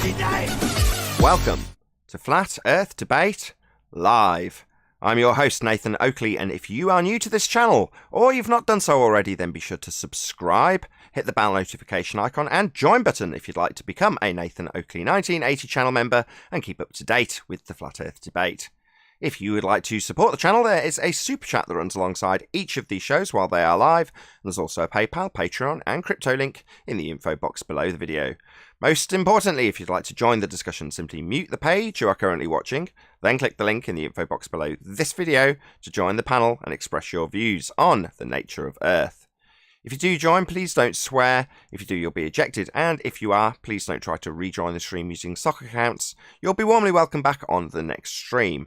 Welcome to Flat Earth Debate Live. I'm your host, Nathan Oakley, and if you are new to this channel, or you've not done so already, then be sure to subscribe, hit the bell notification icon, and join button if you'd like to become a Nathan Oakley 1980 channel member and keep up to date with the Flat Earth Debate. If you would like to support the channel, there is a super chat that runs alongside each of these shows while they are live, and there's also a PayPal, Patreon, and crypto link in the info box below the video. Most importantly, if you'd like to join the discussion, simply mute the page you are currently watching, then click the link in the info box below this video to join the panel and express your views on the nature of Earth. If you do join, please don't swear. If you do, you'll be ejected, and if you are, please don't try to rejoin the stream using stock accounts. You'll be warmly welcomed back on the next stream.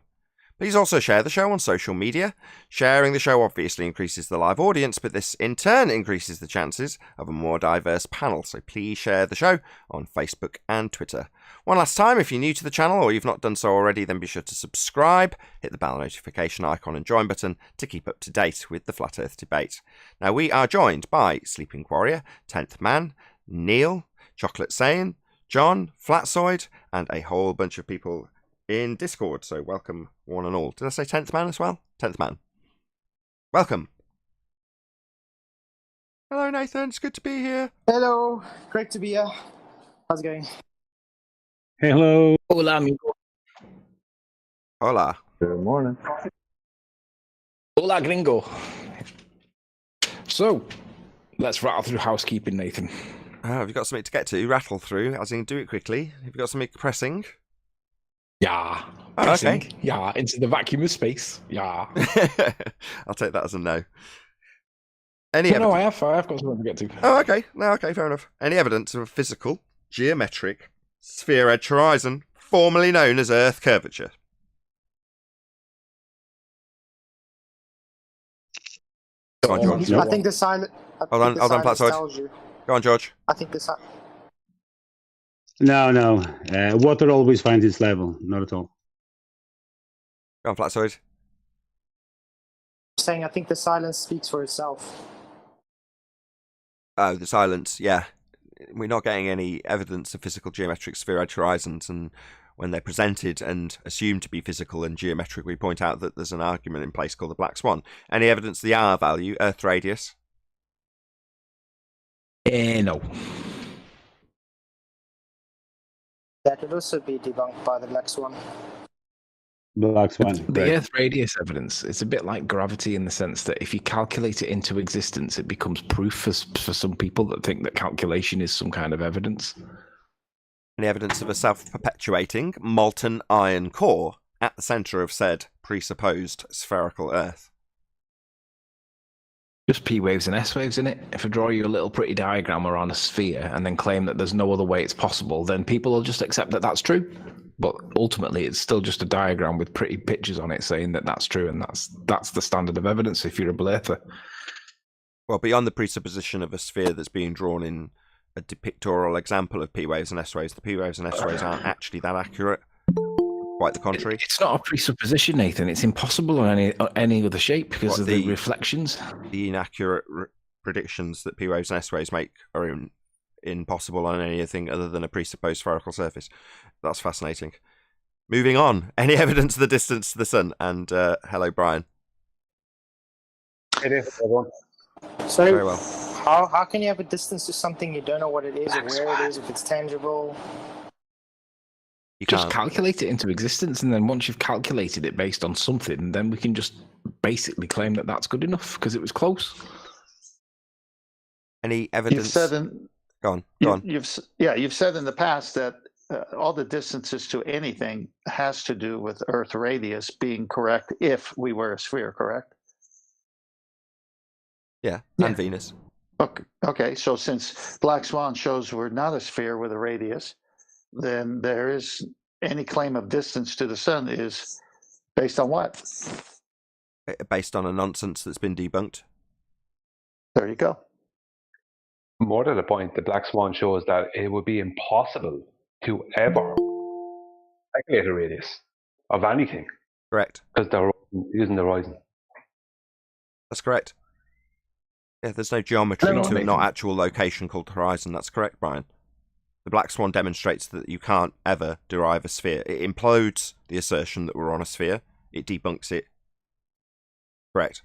Please also share the show on social media. Sharing the show obviously increases the live audience, but this in turn increases the chances of a more diverse panel. So please share the show on Facebook and Twitter. One last time, if you're new to the channel or you've not done so already, then be sure to subscribe, hit the bell notification icon and join button to keep up to date with the Flat Earth Debate. Now we are joined by Sleeping Warrior, 10th Man, Neil, Chocolate Saiyan, John, Flatsoid, and a whole bunch of people in Discord, so welcome one and all. Did I say 10th Man as well? 10th Man. Welcome. Hello Nathan, it's good to be here. Hello, great to be here. How's it going? Hello. Hola, amigo. Hola. Good morning. Hola, gringo. So, let's rattle through housekeeping, Nathan. Have you got something to get to? Rattle through, as in do it quickly. Have you got something pressing? Yeah. Oh, Pressing. okay. Yeah, into the vacuum of space. Yeah. I'll take that as a no. Any No, evidence? I have got something to get to. Oh, okay. No, okay, fair enough. Any evidence of a physical, geometric, sphere-edge horizon, formerly known as Earth curvature? Go on, George. I think the silent. Hold on, Flatsoid. tells you. Go on, George. I think the No. Water always finds its level. Not at all. Go on, Flatsoid. saying I think the silence speaks for itself. Oh, the silence, yeah. We're not getting any evidence of physical geometric sphere-edge horizons, and when they're presented and assumed to be physical and geometric, we point out that there's an argument in place called the black swan. Any evidence of the R value, Earth radius? No. That could also be debunked by the black swan. Black swan. The right. Earth radius evidence, it's a bit like gravity in the sense that if you calculate it into existence, it becomes proof for some people that think that calculation is some kind of evidence. Any evidence of a self-perpetuating molten iron core at the centre of said presupposed spherical Earth? Just P waves and S waves in it. If I draw you a little pretty diagram around a sphere and then claim that there's no other way it's possible, then people will just accept that that's true. But ultimately, it's still just a diagram with pretty pictures on it saying that that's true, and that's the standard of evidence if you're a blather. Well, beyond the presupposition of a sphere that's being drawn in a pictorial example of P waves and S waves, the P waves and S waves aren't actually that accurate. Quite the contrary. It's not a presupposition, Nathan. It's impossible on any other shape because of the reflections. The inaccurate predictions that P waves and S waves make are impossible on anything other than a presupposed spherical surface. That's fascinating. Moving on. Any evidence of the distance to the sun? And hello, Brian. It is everyone. So Very well. how can you have a distance to something you don't know what it is or where it is, if it's tangible? You Just can't. calculate it into existence, and then once you've calculated it based on something, then we can just basically claim that that's good enough because it was close. Any evidence? You've said in, Go on. You've said in the past that all the distances to anything has to do with Earth radius being correct if we were a sphere, correct? Yeah, and Venus. Okay, so since Black Swan shows we're not a sphere with a radius, then there is any claim of distance to the sun is based on what? Based on a nonsense that's been debunked. There you go. More to the point, the black swan shows that it would be impossible to ever calculate a radius of anything Correct. because they're using the horizon. That's correct. Yeah, there's no geometry No, to a Nathan. not actual location called horizon. That's correct, Brian. The black swan demonstrates that you can't ever derive a sphere. It implodes the assertion that we're on a sphere. It debunks it. Correct.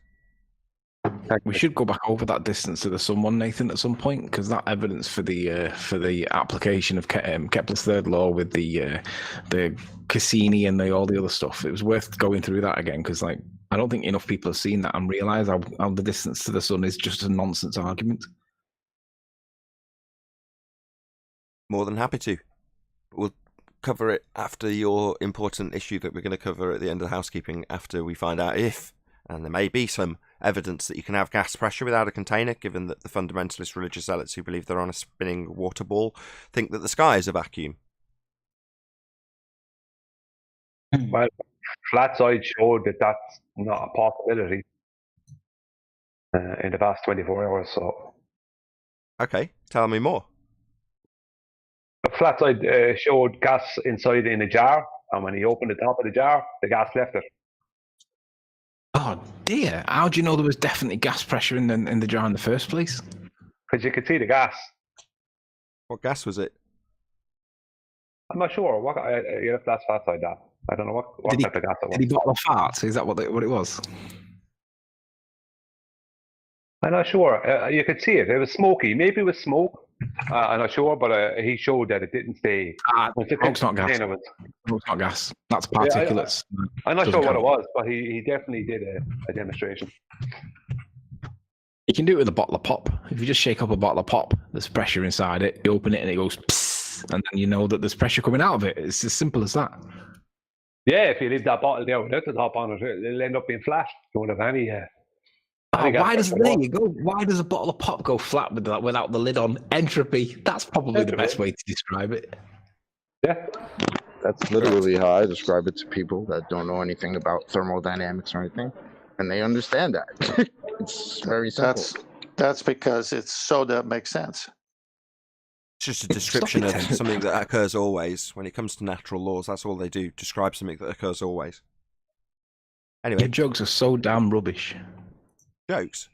We should go back over that distance to the sun one, Nathan, at some point, because that evidence for the application of Kepler's third law with the Cassini and all the other stuff, it was worth going through that again, because I don't think enough people have seen that and realise how the distance to the sun is just a nonsense argument. More than happy to. We'll cover it after your important issue that we're going to cover at the end of the housekeeping, after we find out if, and there may be some evidence that you can have gas pressure without a container, given that the fundamentalist religious zealots who believe they're on a spinning water ball think that the sky is a vacuum. Well, Flatside showed that that's not a possibility in the past 24 hours. So, Okay, tell me more. Flatside showed gas inside in a jar, and when he opened the top of the jar, the gas left it. Oh dear! How do you know there was definitely gas pressure in the jar in the first place? Because you could see the gas. What gas was it? I'm not sure. What you have to ask Flatside that. I don't know what type of gas it was. Did he bottle a fart? Is that what it was? I'm not sure. You could see it. It was smoky. Maybe it was smoke. I'm not sure, but he showed that it didn't stay. Smoke's not gas. Smoke's not gas. That's particulates. I'm not sure what it was, but he definitely did a demonstration. You can do it with a bottle of pop. If you just shake up a bottle of pop, there's pressure inside it. You open it and it goes psst, and then you know that there's pressure coming out of it. It's as simple as that. Yeah, if you leave that bottle there without the top on it, it'll end up being flat. You won't have any. Why does a bottle of pop go flat without the lid on? Entropy. That's probably the best way to describe it. Yeah. That's literally how I describe it to people that don't know anything about thermodynamics or anything, and they understand that. It's very simple. That's because it's so that makes sense. It's just a description of something that occurs always. When it comes to natural laws, that's all they do. Describe something that occurs always. Anyway. Your jokes are so damn rubbish. Jokes?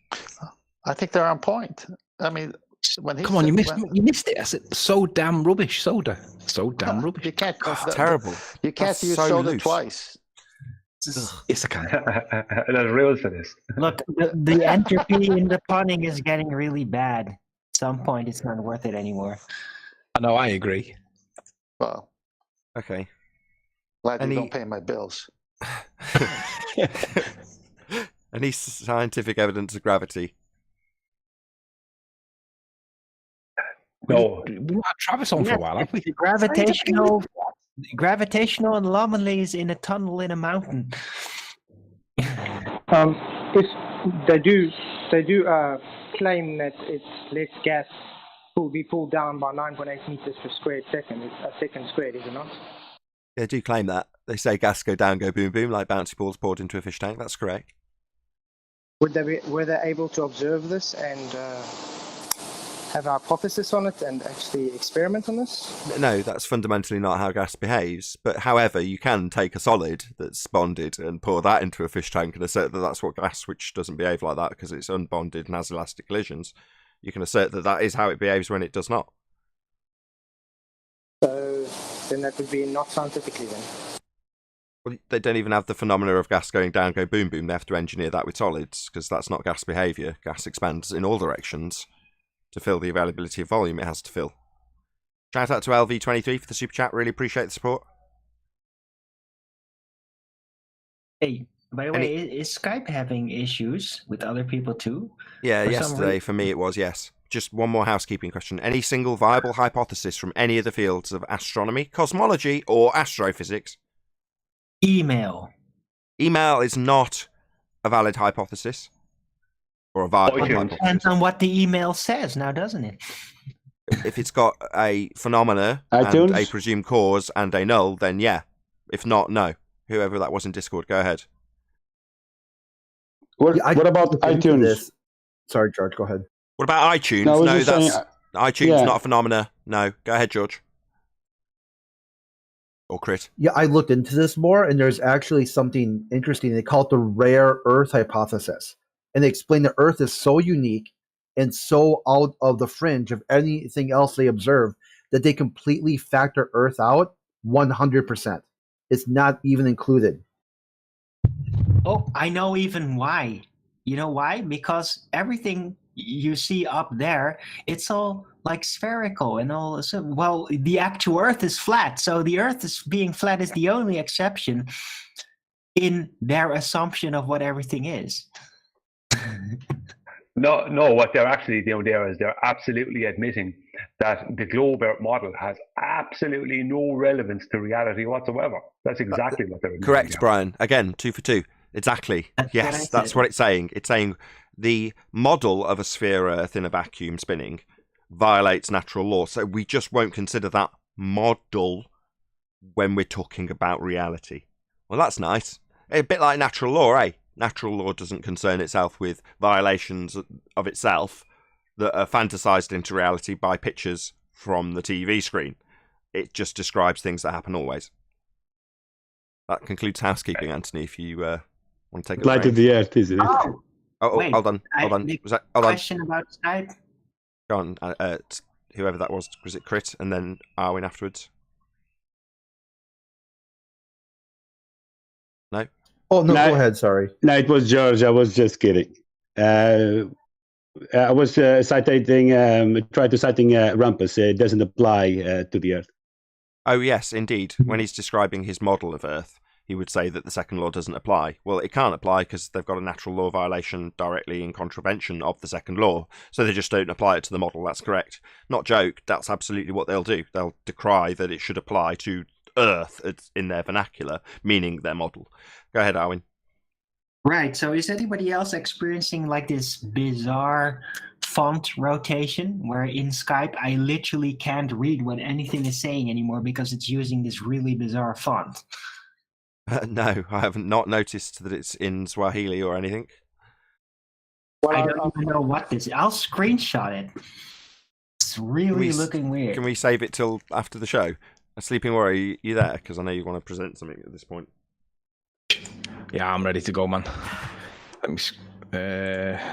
I think they're on point. I mean, when he you missed it. I said so damn rubbish soda. So damn rubbish. You can't. Terrible. You can't That's use so soda loose. twice. It's a kind of. There's rules for this. Look, the entropy in the punning is getting really bad. At some point, it's not worth it anymore. I know. I agree. Well, Okay. glad you don't pay my bills. Any scientific evidence of gravity? No. We had Travis on for a while, haven't we? Gravitational anomalies in a tunnel in a mountain. They do claim that it's less gas will be pulled down by 9.8 meters per squared second. It's a second squared, is it not? They do claim that. They say gas go down, go boom, boom, like bouncy balls poured into a fish tank. That's correct. Were they able to observe this and have a hypothesis on it and actually experiment on this? No, that's fundamentally not how gas behaves. But however, you can take a solid that's bonded and pour that into a fish tank and assert that that's what gas, which doesn't behave like that because it's unbonded and has elastic collisions. You can assert that that is how it behaves when it does not. So then that would be not scientifically then. Well, they don't even have the phenomena of gas going down, go boom, boom. They have to engineer that with solids because that's not gas behaviour. Gas expands in all directions to fill the availability of volume it has to fill. Shout out to LV23 for the super chat. Really appreciate the support. Hey, by the way, is Skype having issues with other people too? Yeah, yesterday for me it was, yes. Just one more housekeeping question. Any single viable hypothesis from any of the fields of astronomy, cosmology, or astrophysics? Email. Email is not a valid hypothesis. Or a viable hypothesis. Depends on what the email says now, doesn't it? If it's got a phenomena iTunes? and a presumed cause and a null, then yeah. If not, no. Whoever that was in Discord, go ahead. What about iTunes? Sorry, George, go ahead. What about iTunes? No, No, that's saying, iTunes, not a phenomena. No, go ahead, George. Or Crit. Yeah, I looked into this more, and there's actually something interesting. They call it the rare Earth hypothesis. And they explain that Earth is so unique and so out of the fringe of anything else they observe that they completely factor Earth out 100%. It's not even included. Oh, I know even why. You know why? Because everything you see up there, it's all like spherical and all. So, well, the actual Earth is flat, so the Earth is being flat is the only exception in their assumption of what everything is. No, what they're actually doing there is they're absolutely admitting that the globe Earth model has absolutely no relevance to reality whatsoever. That's exactly what they're admitting. Correct, there. Brian. Again, 2 for 2. Exactly. That's Yes, that's what it's saying. It's saying the model of a sphere Earth in a vacuum spinning violates natural law. So we just won't consider that model when we're talking about reality. Well, that's nice. A bit like natural law, eh? Natural law doesn't concern itself with violations of itself that are fantasized into reality by pictures from the TV screen. It just describes things that happen always. That concludes housekeeping, Anthony, if you want to take it Light of the Earth, isn't it? Oh, wait, hold on. Was that, hold on. Question about Skype? Go on, whoever that was it Crit? And then Arwin afterwards? No? Oh, no, No. go ahead. Sorry. No, it was George. I was just kidding. I was trying to citing Rumpus. It doesn't apply to the Earth. Oh, yes, indeed. When he's describing his model of Earth, he would say that the second law doesn't apply. Well, it can't apply because they've got a natural law violation directly in contravention of the second law, so they just don't apply it to the model. That's correct. Not joke, that's absolutely what they'll do. They'll decry that it should apply to Earth in their vernacular, meaning their model. Go ahead, Arwin. Right. So is anybody else experiencing like this bizarre font rotation where in Skype I literally can't read what anything is saying anymore because it's using this really bizarre font? No, I have not noticed that it's in Swahili or anything. Well, I don't even know what this is. I'll screenshot it. It's really looking weird. Can we save it till after the show? Sleeping Warrior, you there? Because I know you want to present something at this point. Yeah, I'm ready to go, man. Let me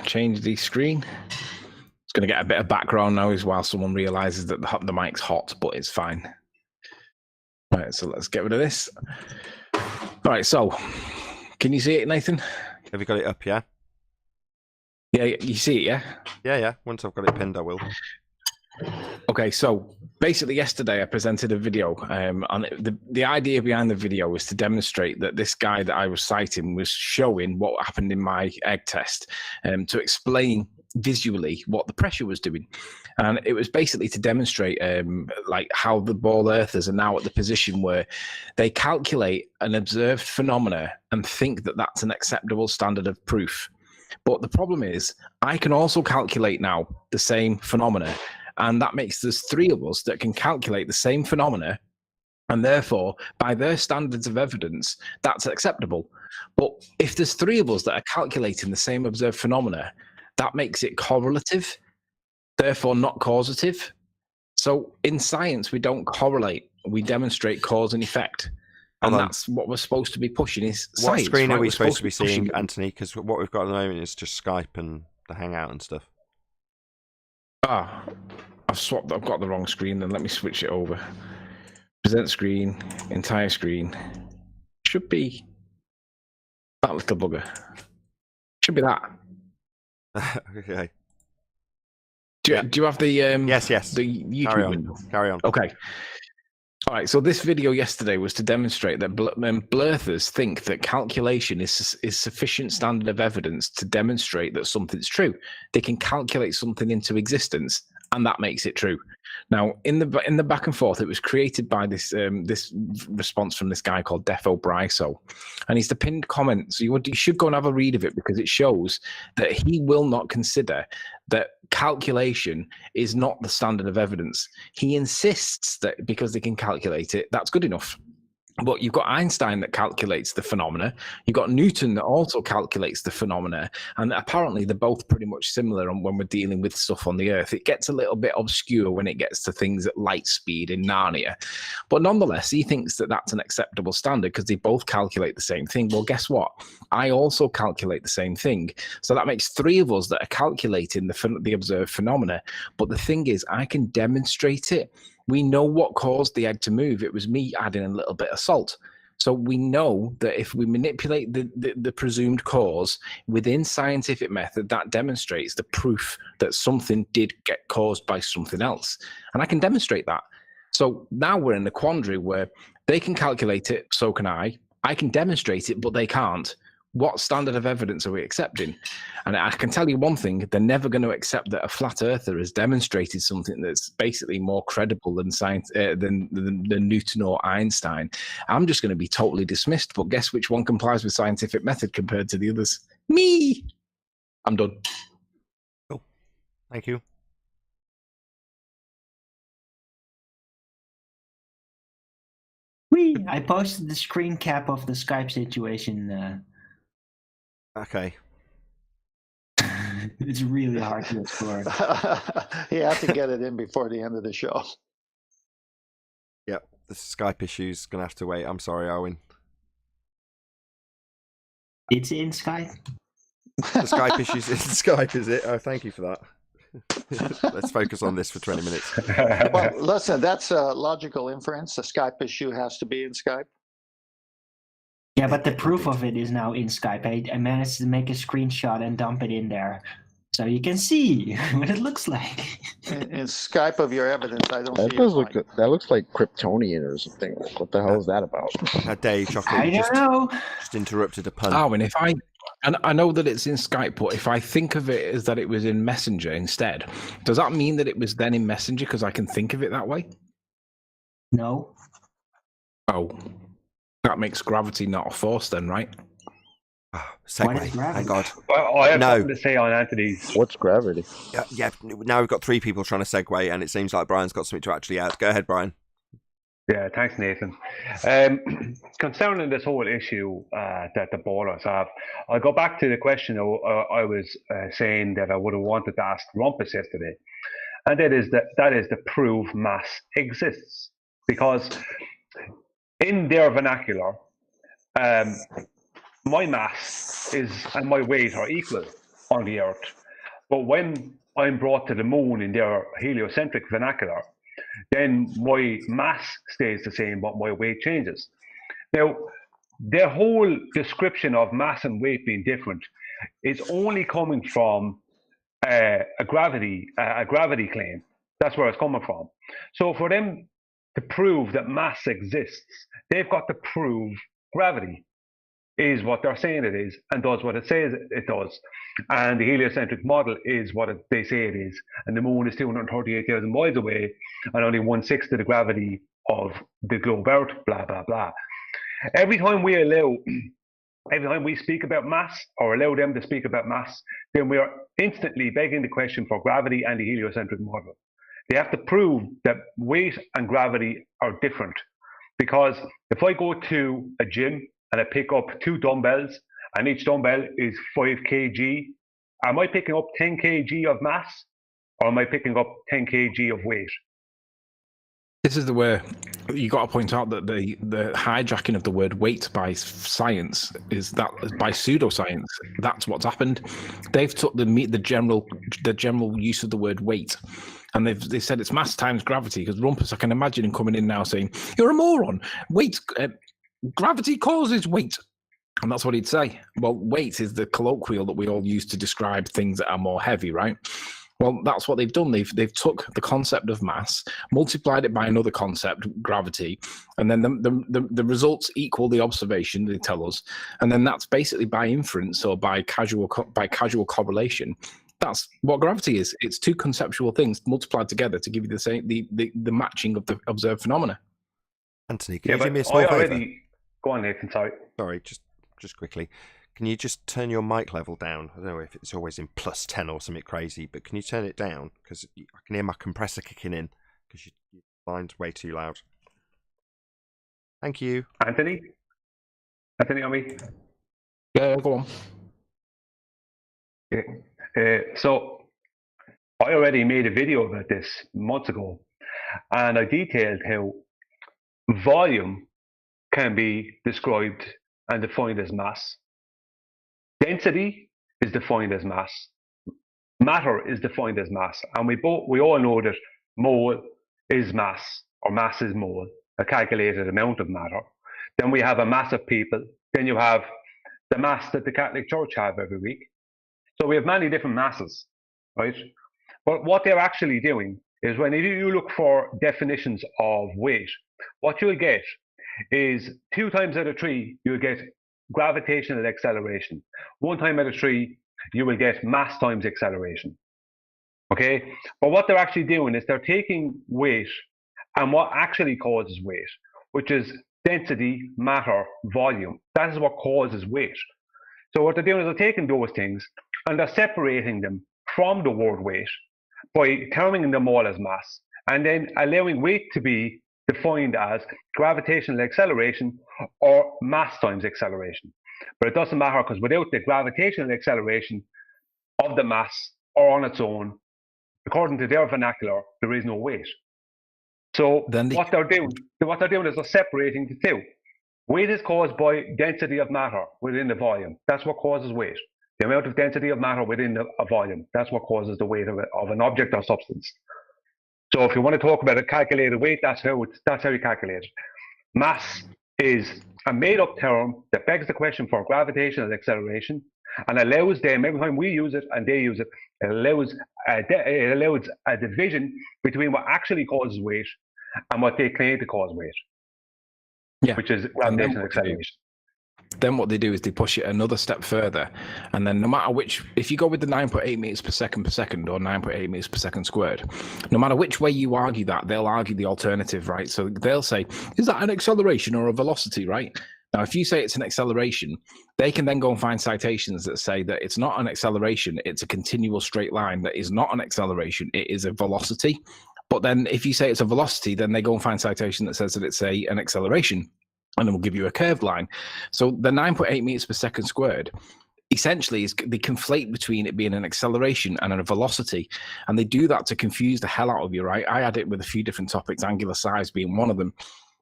change the screen. It's going to get a bit of background now as well. Someone realizes that the mic's hot, but it's fine. All right, so let's get rid of this. All right, so can you see it, Nathan? Have you got it up, yeah? Yeah, you see it, yeah? Yeah. Once I've got it pinned, I will. Okay, so basically yesterday I presented a video and the idea behind the video was to demonstrate that this guy that I was citing was showing what happened in my egg test to explain visually what the pressure was doing. And it was basically to demonstrate like how the ball earthers are now at the position where they calculate an observed phenomena and think that that's an acceptable standard of proof. But the problem is I can also calculate now the same phenomena. And that makes there's three of us that can calculate the same phenomena. And therefore, by their standards of evidence, that's acceptable. But if there's three of us that are calculating the same observed phenomena, that makes it correlative, therefore not causative. So in science, we don't correlate. We demonstrate cause and effect. And that's what we're supposed to be pushing is science. What screen are we supposed to be pushing seeing, Anthony? Because what we've got at the moment is just Skype and the Hangout and stuff. I've got the wrong screen, then let me switch it over. Present screen, entire screen. Should be that little bugger. Should be that. Okay. Do you have the Yes. the YouTube window? Carry on. Okay. All right, so this video yesterday was to demonstrate that blurthers think that calculation is sufficient standard of evidence to demonstrate that something's true. They can calculate something into existence, and that makes it true. Now, in the back and forth, it was created by this this response from this guy called Defo Bryso, and he's the pinned comment. So you should go and have a read of it because it shows that he will not consider that calculation is not the standard of evidence. He insists that because they can calculate it, that's good enough. But you've got Einstein that calculates the phenomena. You've got Newton that also calculates the phenomena. And apparently they're both pretty much similar when we're dealing with stuff on the Earth. It gets a little bit obscure when it gets to things at light speed in Narnia. But nonetheless, he thinks that that's an acceptable standard because they both calculate the same thing. Well, guess what? I also calculate the same thing. So that makes three of us that are calculating the observed phenomena. But the thing is, I can demonstrate it. We know what caused the egg to move. It was me adding a little bit of salt. So we know that if we manipulate the presumed cause within scientific method, that demonstrates the proof that something did get caused by something else. And I can demonstrate that. So now we're in the quandary where they can calculate it, so can I. I can demonstrate it, but they can't. What standard of evidence are we accepting? And I can tell you one thing, they're never going to accept that a flat earther has demonstrated something that's basically more credible than science, than Newton or Einstein. I'm just going to be totally dismissed, but guess which one complies with scientific method compared to the others? Me! I'm done. Cool. Thank you. I posted the screen cap of the Skype situation. Okay. It's really hard to explore. You have to get it in before the end of the show. Yep, the Skype issue's going to have to wait. I'm sorry, Owen. It's in Skype? The Skype issue's in Skype, is it? Oh, thank you for that. Let's focus on this for 20 minutes. Well, listen, that's a logical inference. The Skype issue has to be in Skype. Yeah, but the proof of it is now in Skype. I managed to make a screenshot and dump it in there, so you can see what it looks like. In Skype of your evidence, I don't That see does it. look. That looks like Kryptonian or something. What the hell is that about? How dare you, Chocolate? I You don't know. just interrupted a pun. Oh, and I know that it's in Skype, but if I think of it as that it was in Messenger instead, does that mean that it was then in Messenger because I can think of it that way? No. Oh, that makes gravity not a force then, right? Oh, segue, thank God. Well, I have something to say on Anthony's. What's gravity? Yeah, now we've got three people trying to segue, and it seems like Brian's got something to actually add. Go ahead, Brian. Yeah, thanks, Nathan. Concerning this whole issue that the ballers have, I'll go back to the question I was saying that I would have wanted to ask Rumpus yesterday, and that is to prove mass exists. Because in their vernacular, my mass and my weight are equal on the Earth. But when I'm brought to the moon in their heliocentric vernacular, then my mass stays the same, but my weight changes. Now, their whole description of mass and weight being different is only coming from a gravity claim. That's where it's coming from. So for them to prove that mass exists, they've got to prove gravity is what they're saying it is and does what it says it does. And the heliocentric model is what they say it is. And the moon is 238,000 miles away and only 1/6 of the gravity of the globe Earth, blah, blah, blah. Every time we speak about mass or allow them to speak about mass, then we are instantly begging the question for gravity and the heliocentric model. They have to prove that weight and gravity are different. Because if I go to a gym and I pick up 2 dumbbells and each dumbbell is 5 kg, am I picking up 10 kg of mass or am I picking up 10 kg of weight? This is where you got to point out that the hijacking of the word weight by science is that by pseudoscience. That's what's happened. They've took the general use of the word weight, and they said it's mass times gravity. Because Rumpus, I can imagine him coming in now saying, "You're a moron. Weight, gravity causes weight." And that's what he'd say. Well, weight is the colloquial that we all use to describe things that are more heavy, right? Well, that's what they've done. They've took the concept of mass, multiplied it by another concept, gravity, and then the results equal the observation, they tell us. And then that's basically by inference or by casual correlation. That's what gravity is. It's 2 conceptual things multiplied together to give you the same the matching of the observed phenomena. Anthony, can you do me a small favour? Go on, Nathan, sorry. Sorry, just quickly. Can you just turn your mic level down? I don't know if it's always in +10 or something crazy, but can you turn it down? Because I can hear my compressor kicking in because your line's way too loud. Thank you. Anthony, on me? Yeah, go on. Yeah. So I already made a video about this months ago, and I detailed how volume can be described and defined as mass. Density is defined as mass. Matter is defined as mass, and we all know that mole is mass, or mass is mole, a calculated amount of matter. Then we have a mass of people. Then you have the mass that the Catholic Church have every week. So we have many different masses, right? But what they're actually doing is when you look for definitions of weight, what you'll get is 2 times out of 3, you'll get gravitational acceleration. 1 time out of 3, you will get mass times acceleration. Okay? But what they're actually doing is they're taking weight and what actually causes weight, which is density, matter, volume. That is what causes weight. So what they're doing is they're taking those things and they're separating them from the word weight by terming them all as mass, and then allowing weight to be defined as gravitational acceleration or mass times acceleration. But it doesn't matter, because without the gravitational acceleration of the mass or on its own, according to their vernacular, there is no weight. So what they're doing is they're separating the two. Weight is caused by density of matter within the volume. That's what causes weight. The amount of density of matter within a volume. That's what causes the weight of an object or substance. So if you want to talk about a calculated weight, that's how you calculate it. Mass is a made-up term that begs the question for gravitational acceleration and allows them, every time we use it and they use it, it allows a division between what actually causes weight and what they claim to cause weight, which is gravitational acceleration. Then what they do is they push it another step further, and then no matter which, if you go with the 9.8 meters per second or 9.8 meters per second squared, no matter which way you argue that, they'll argue the alternative, right? So they'll say, is that an acceleration or a velocity, right? Now, if you say it's an acceleration, they can then go and find citations that say that it's not an acceleration, it's a continual straight line that is not an acceleration, it is a velocity. But then if you say it's a velocity, then they go and find citation that says that it's an acceleration, and then we'll give you a curved line. So the 9.8 meters per second squared essentially is they conflate between it being an acceleration and a velocity, and they do that to confuse the hell out of you, right? I had it with a few different topics, angular size being one of them.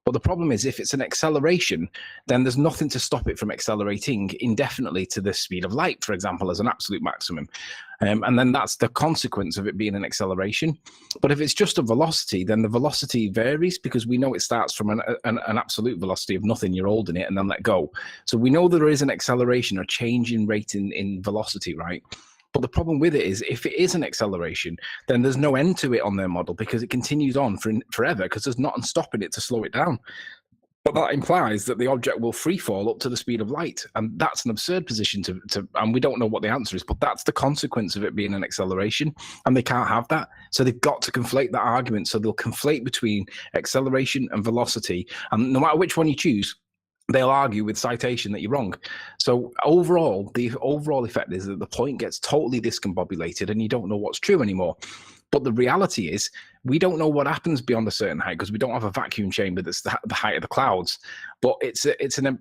But the problem is, if it's an acceleration, then there's nothing to stop it from accelerating indefinitely to the speed of light, for example, as an absolute maximum. And then that's the consequence of it being an acceleration. But if it's just a velocity, then the velocity varies, because we know it starts from an absolute velocity of nothing, you're holding it and then let go. So we know there is an acceleration or change in rate in velocity, right? But the problem with it is, if it is an acceleration, then there's no end to it on their model, because it continues on forever, because there's nothing stopping it to slow it down. But that implies that the object will free fall up to the speed of light. And that's an absurd position and we don't know what the answer is, but that's the consequence of it being an acceleration. And they can't have that. So they've got to conflate that argument. So they'll conflate between acceleration and velocity. And no matter which one you choose, they'll argue with citation that you're wrong. So overall, the overall effect is that the point gets totally discombobulated and you don't know what's true anymore. But the reality is, we don't know what happens beyond a certain height, because we don't have a vacuum chamber that's the height of the clouds. But it's an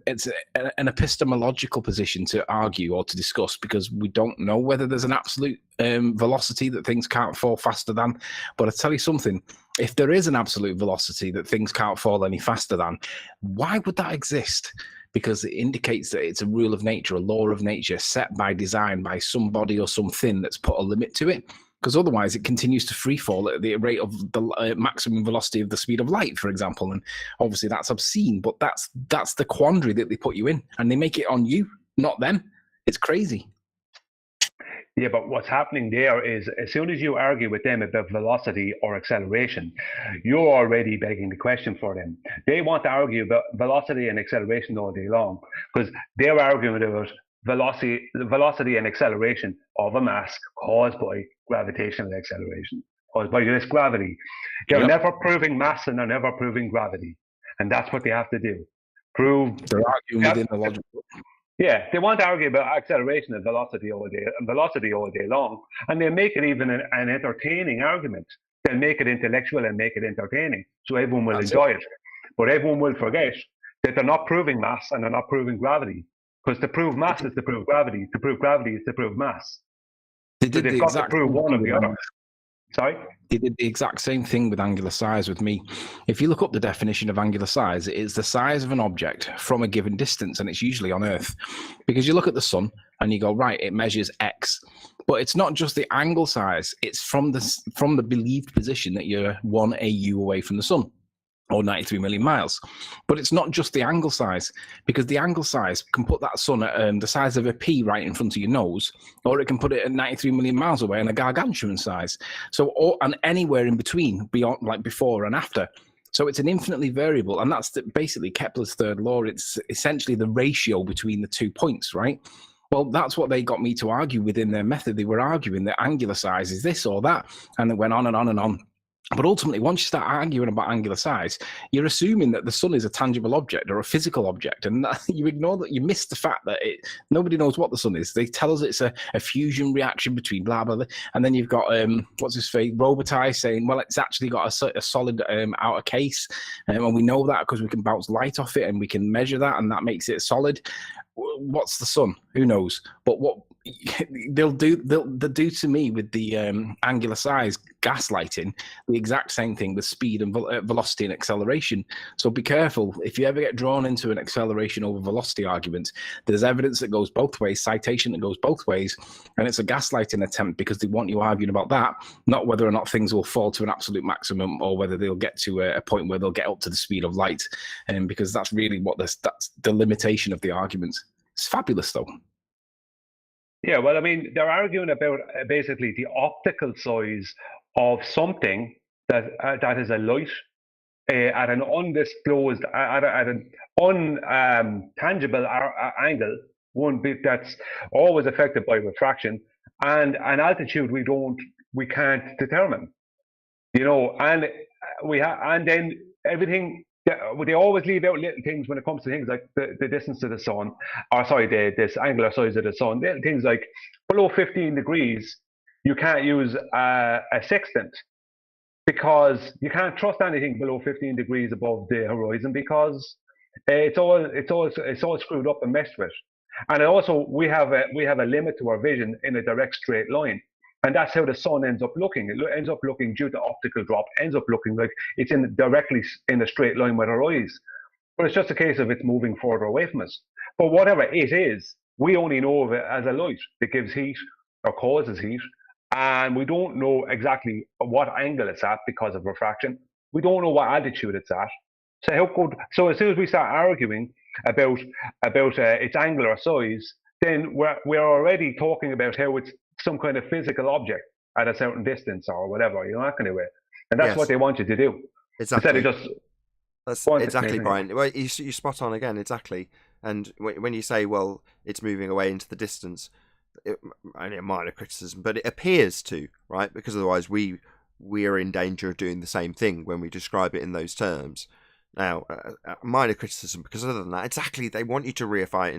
epistemological position to argue or to discuss, because we don't know whether there's an absolute velocity that things can't fall faster than. But I tell you something, if there is an absolute velocity that things can't fall any faster than, why would that exist? Because it indicates that it's a rule of nature, a law of nature set by design by somebody or something that's put a limit to it. Because otherwise it continues to free fall at the rate of the maximum velocity of the speed of light, for example. And obviously that's obscene, but that's the quandary that they put you in, and they make it on you, not them. It's crazy. Yeah, but what's happening there is, as soon as you argue with them about velocity or acceleration, you're already begging the question for them. They want to argue about velocity and acceleration all day long, because they're arguing about velocity and acceleration of a mass caused by gravitational acceleration, caused by this gravity. They're never proving mass and they're never proving gravity. And that's what they have to do. They're arguing within the logical. Yeah, they want to argue about acceleration and velocity all day long, and they make it even an entertaining argument. They'll make it intellectual and make it entertaining, so everyone will enjoy it. But everyone will forget that they're not proving mass and they're not proving gravity. Because to prove mass is to prove gravity. To prove gravity is to prove mass. They've got to prove one or the other. Sorry? They did the exact same thing with angular size with me. If you look up the definition of angular size, it is the size of an object from a given distance, and it's usually on Earth. Because you look at the sun and you go, right, it measures X. But it's not just the angle size, it's from the believed position that you're 1 AU away from the sun, or 93 million miles. But it's not just the angle size, because the angle size can put that sun at the size of a pea right in front of your nose, or it can put it at 93 million miles away in a gargantuan size. So, and anywhere in between, beyond, like before and after. So it's an infinitely variable, and that's basically Kepler's third law. It's essentially the ratio between the 2 points, right? Well, that's what they got me to argue within their method. They were arguing that angular size is this or that, and it went on and on and on. But ultimately, once you start arguing about angular size, you're assuming that the sun is a tangible object or a physical object, and you ignore that. You miss the fact that nobody knows what the sun is. They tell us it's a fusion reaction between blah blah blah, and then you've got what's his face, Robitaille, saying, well, it's actually got a solid outer case, and we know that because we can bounce light off it and we can measure that, and that makes it solid. What's the sun? Who knows? But what they'll do to me with the angular size gaslighting, the exact same thing with speed and velocity and acceleration. So be careful if you ever get drawn into an acceleration over velocity argument. There's evidence that goes both ways, citation that goes both ways, and it's a gaslighting attempt because they want you arguing about that, not whether or not things will fall to an absolute maximum or whether they'll get to a point where they'll get up to the speed of light, and because that's really that's the limitation of the argument. It's fabulous though. Yeah, well, I mean, they're arguing about basically the optical size of something that is a light at an undisclosed, at an untangible angle, one bit that's always affected by refraction, and an altitude we can't determine, and and then everything. They always leave out little things when it comes to things like the distance to the sun, this angular size of the sun. Little things like below 15 degrees, you can't use a sextant because you can't trust anything below 15 degrees above the horizon because it's all screwed up and messed with. And also we have a limit to our vision in a direct straight line. And that's how the sun ends up looking. It ends up looking, due to optical drop, ends up looking like it's directly in a straight line with our eyes. But it's just a case of it's moving further away from us. But whatever it is, we only know of it as a light that gives heat or causes heat. And we don't know exactly what angle it's at because of refraction. We don't know what altitude it's at. So as soon as we start arguing about its angular size, then we're already talking about how it's some kind of physical object at a certain distance or whatever, that kind of way. And that's what they want you to do. Exactly. Instead of just... That's exactly, Brian. Well, you spot on again, exactly. And when you say, well, it's moving away into the distance, only a minor criticism, but it appears to, right? Because otherwise we are in danger of doing the same thing when we describe it in those terms. Now, minor criticism, because other than that, exactly, they want you to reify it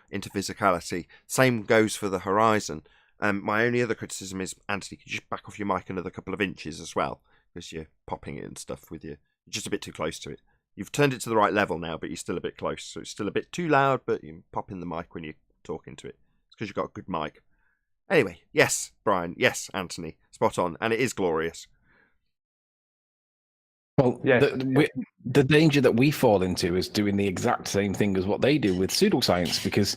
into physicality. Same goes for the horizon. My only other criticism is, Anthony, could you just back off your mic another couple of inches as well? Because you're popping it and stuff with you. You're just a bit too close to it. You've turned it to the right level now, but you're still a bit close. So it's still a bit too loud, but you pop in the mic when you're talking to it. It's because you've got a good mic. Anyway, yes, Brian. Yes, Anthony. Spot on. And it is glorious. Well, the danger that we fall into is doing the exact same thing as what they do with pseudoscience, because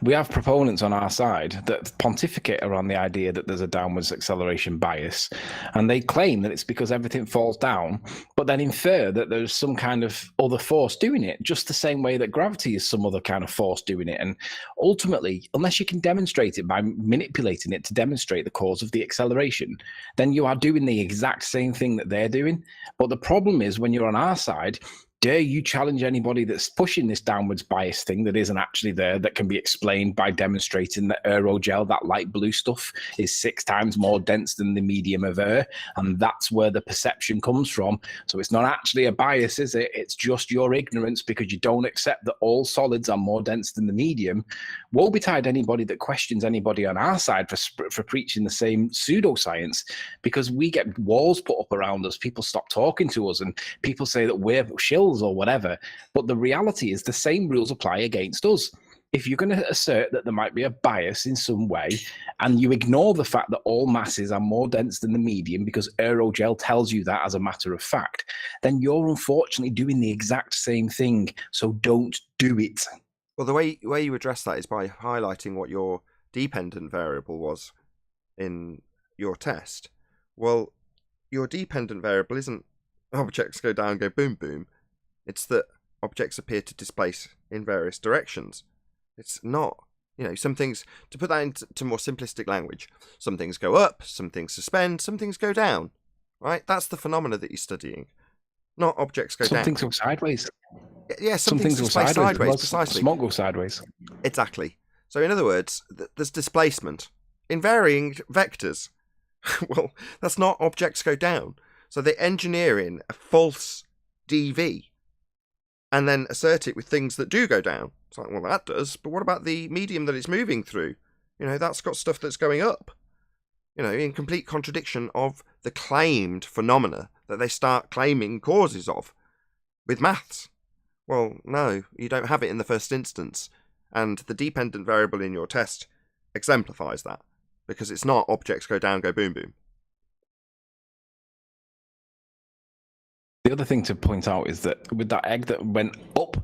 we have proponents on our side that pontificate around the idea that there's a downwards acceleration bias, and they claim that it's because everything falls down, but then infer that there's some kind of other force doing it, just the same way that gravity is some other kind of force doing it. And ultimately, unless you can demonstrate it by manipulating it to demonstrate the cause of the acceleration, then you are doing the exact same thing that they're doing. But the problem is, when you're on our side, dare you challenge anybody that's pushing this downwards bias thing that isn't actually there, that can be explained by demonstrating that aerogel, that light blue stuff, is 6 times more dense than the medium of air, and that's where the perception comes from. So it's not actually a bias, is it? It's just your ignorance because you don't accept that all solids are more dense than the medium. Woe betide anybody that questions anybody on our side for preaching the same pseudoscience, because we get walls put up around us, people stop talking to us, and people say that we're shills or whatever. But the reality is the same rules apply against us. if you're going to assert that there might be a bias in some way, and you ignore the fact that all masses are more dense than the medium because aerogel tells you that as a matter of fact, then you're unfortunately doing the exact same thing. So don't do it. Well, the way you address that is by highlighting what your dependent variable was in your test. Well, your dependent variable isn't objects go down, go boom, boom. It's that objects appear to displace in various directions. It's not, some things, to put that into more simplistic language, some things go up, some things suspend, some things go down, right? That's the phenomena that you're studying, not objects go down. Some things go sideways. Yeah, some things displace sideways, precisely. Smoke goes sideways. Exactly. So in other words, there's displacement in varying vectors. Well, that's not objects go down. So they engineer in a false DV and then assert it with things that do go down. It's like, well, that does, but what about the medium that it's moving through? That's got stuff that's going up. In complete contradiction of the claimed phenomena that they start claiming causes of with maths. Well, no, you don't have it in the first instance. And the dependent variable in your test exemplifies that, because it's not objects go down, go boom, boom. The other thing to point out is that with that egg that went up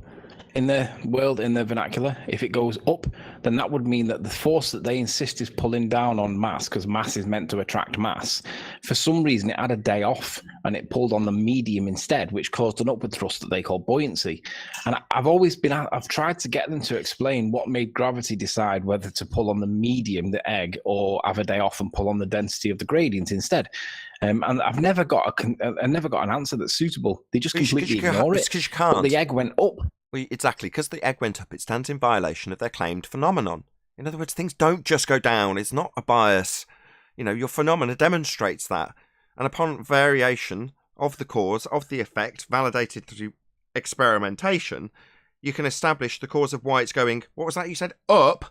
in the world, in the vernacular, if it goes up, then that would mean that the force that they insist is pulling down on mass, because mass is meant to attract mass, for some reason it had a day off and it pulled on the medium instead, which caused an upward thrust that they call buoyancy. And I've tried to get them to explain what made gravity decide whether to pull on the medium, the egg, or have a day off and pull on the density of the gradient instead. And I've never got an answer that's suitable. They just completely ignore it. Because you can't. But the egg went up. Well, exactly, because the egg went up, it stands in violation of their claimed phenomenon. In other words, things don't just go down. It's not a bias. Your phenomena demonstrates that. And upon variation of the cause, of the effect, validated through experimentation, you can establish the cause of why it's going, what was that you said, up?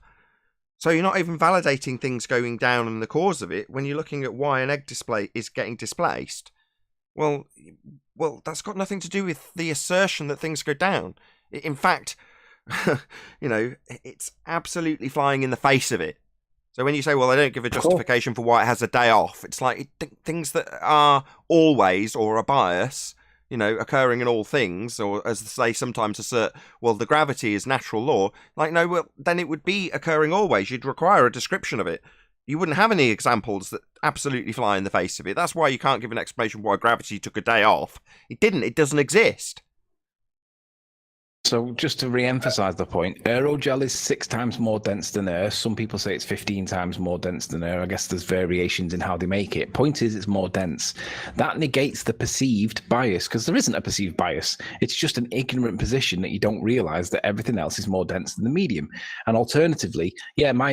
So you're not even validating things going down and the cause of it when you're looking at why an egg display is getting displaced. Well, that's got nothing to do with the assertion that things go down. In fact, it's absolutely flying in the face of it. So when you say, well, they don't give a justification for why it has a day off, it's like things that are always, or a bias, occurring in all things, or as they sometimes assert, well, the gravity is natural law. Like, no, well, then it would be occurring always. You'd require a description of it. You wouldn't have any examples that absolutely fly in the face of it. That's why you can't give an explanation why gravity took a day off. It didn't. It doesn't exist. So just to re-emphasize the point, aerogel is 6 times more dense than air. Some people say it's 15 times more dense than air. I guess there's variations in how they make it. Point is, it's more dense. That negates the perceived bias, because there isn't a perceived bias. It's just an ignorant position that you don't realize that everything else is more dense than the medium. And alternatively, yeah, my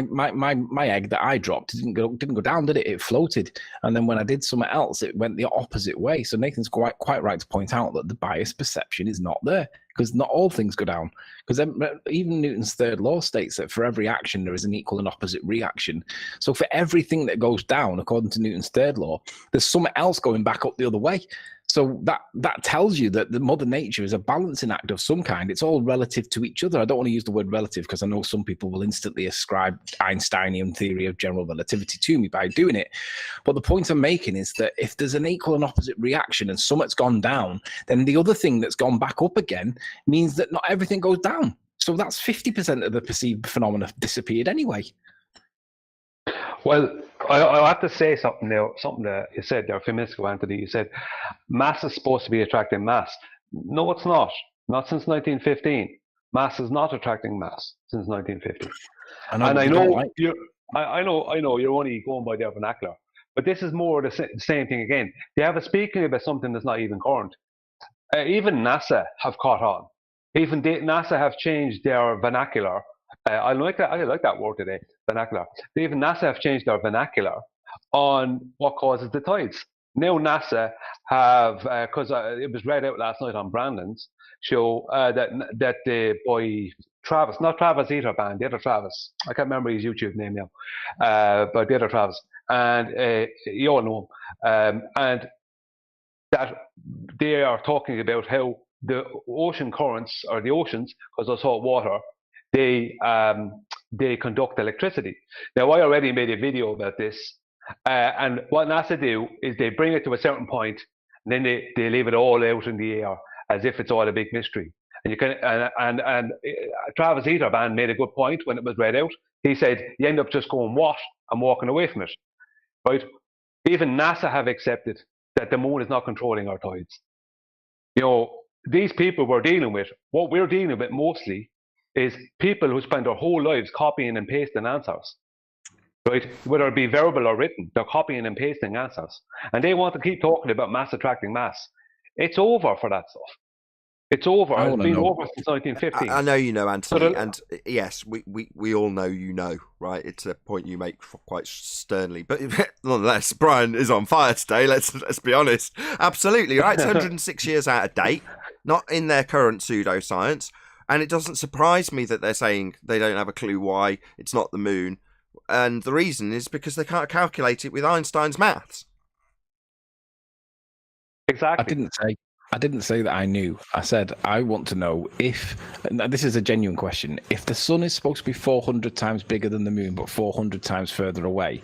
egg that I dropped didn't go down, did it? It floated. And then when I did something else, it went the opposite way. So Nathan's quite right to point out that the bias perception is not there, because not all things go down. Because even Newton's third law states that for every action there is an equal and opposite reaction. So for everything that goes down, according to Newton's third law, there's something else going back up the other way. So that tells you that the Mother Nature is a balancing act of some kind. It's all relative to each other. I don't want to use the word relative because I know some people will instantly ascribe Einsteinian theory of general relativity to me by doing it. But the point I'm making is that if there's an equal and opposite reaction and something's gone down, then the other thing that's gone back up again means that not everything goes down. So that's 50% of the perceived phenomena disappeared anyway. Well, I have to say something now. Something that you said there a few minutes ago, Anthony. You said mass is supposed to be attracting mass. No, it's not. Not since 1915. Mass is not attracting mass since 1950. And I know you're only going by their vernacular, but this is more the same thing again. They have a speaking about something that's not even current. Even NASA have caught on. Even NASA have changed their vernacular. I like that word today, vernacular. Even NASA have changed their vernacular on what causes the tides. Now NASA have, because it was read out last night on Brandon's show, that the boy Travis, not Travis Eaterband, the other Travis, I can't remember his YouTube name now, but the other Travis, and you all know him, and that they are talking about how the ocean currents, or the oceans, because there's hot water, they conduct electricity. Now, I already made a video about this, and what NASA do is they bring it to a certain point, and then they leave it all out in the air as if it's all a big mystery. And you can and Travis Eaterband made a good point when it was read out. He said you end up just going what and walking away from it, right? Even NASA have accepted that the moon is not controlling our tides. You know, these people we're dealing with, what we're dealing with mostly is people who spend their whole lives copying and pasting answers, right? Whether it be verbal or written, they're copying and pasting answers. And they want to keep talking about mass attracting mass. It's over for that stuff. It's over. It's been over since 1915. I know you know, Anthony, and yes, we all know you know, right? It's a point you make quite sternly, but nonetheless, Brian is on fire today. Let's be honest. Absolutely, right? It's 106 years out of date, not in their current pseudoscience, and it doesn't surprise me that they're saying they don't have a clue why it's not the moon, and the reason is because they can't calculate it with Einstein's maths. Exactly. I didn't say that I knew. I said I want to know if, and this is a genuine question, if the sun is supposed to be 400 times bigger than the moon but 400 times further away,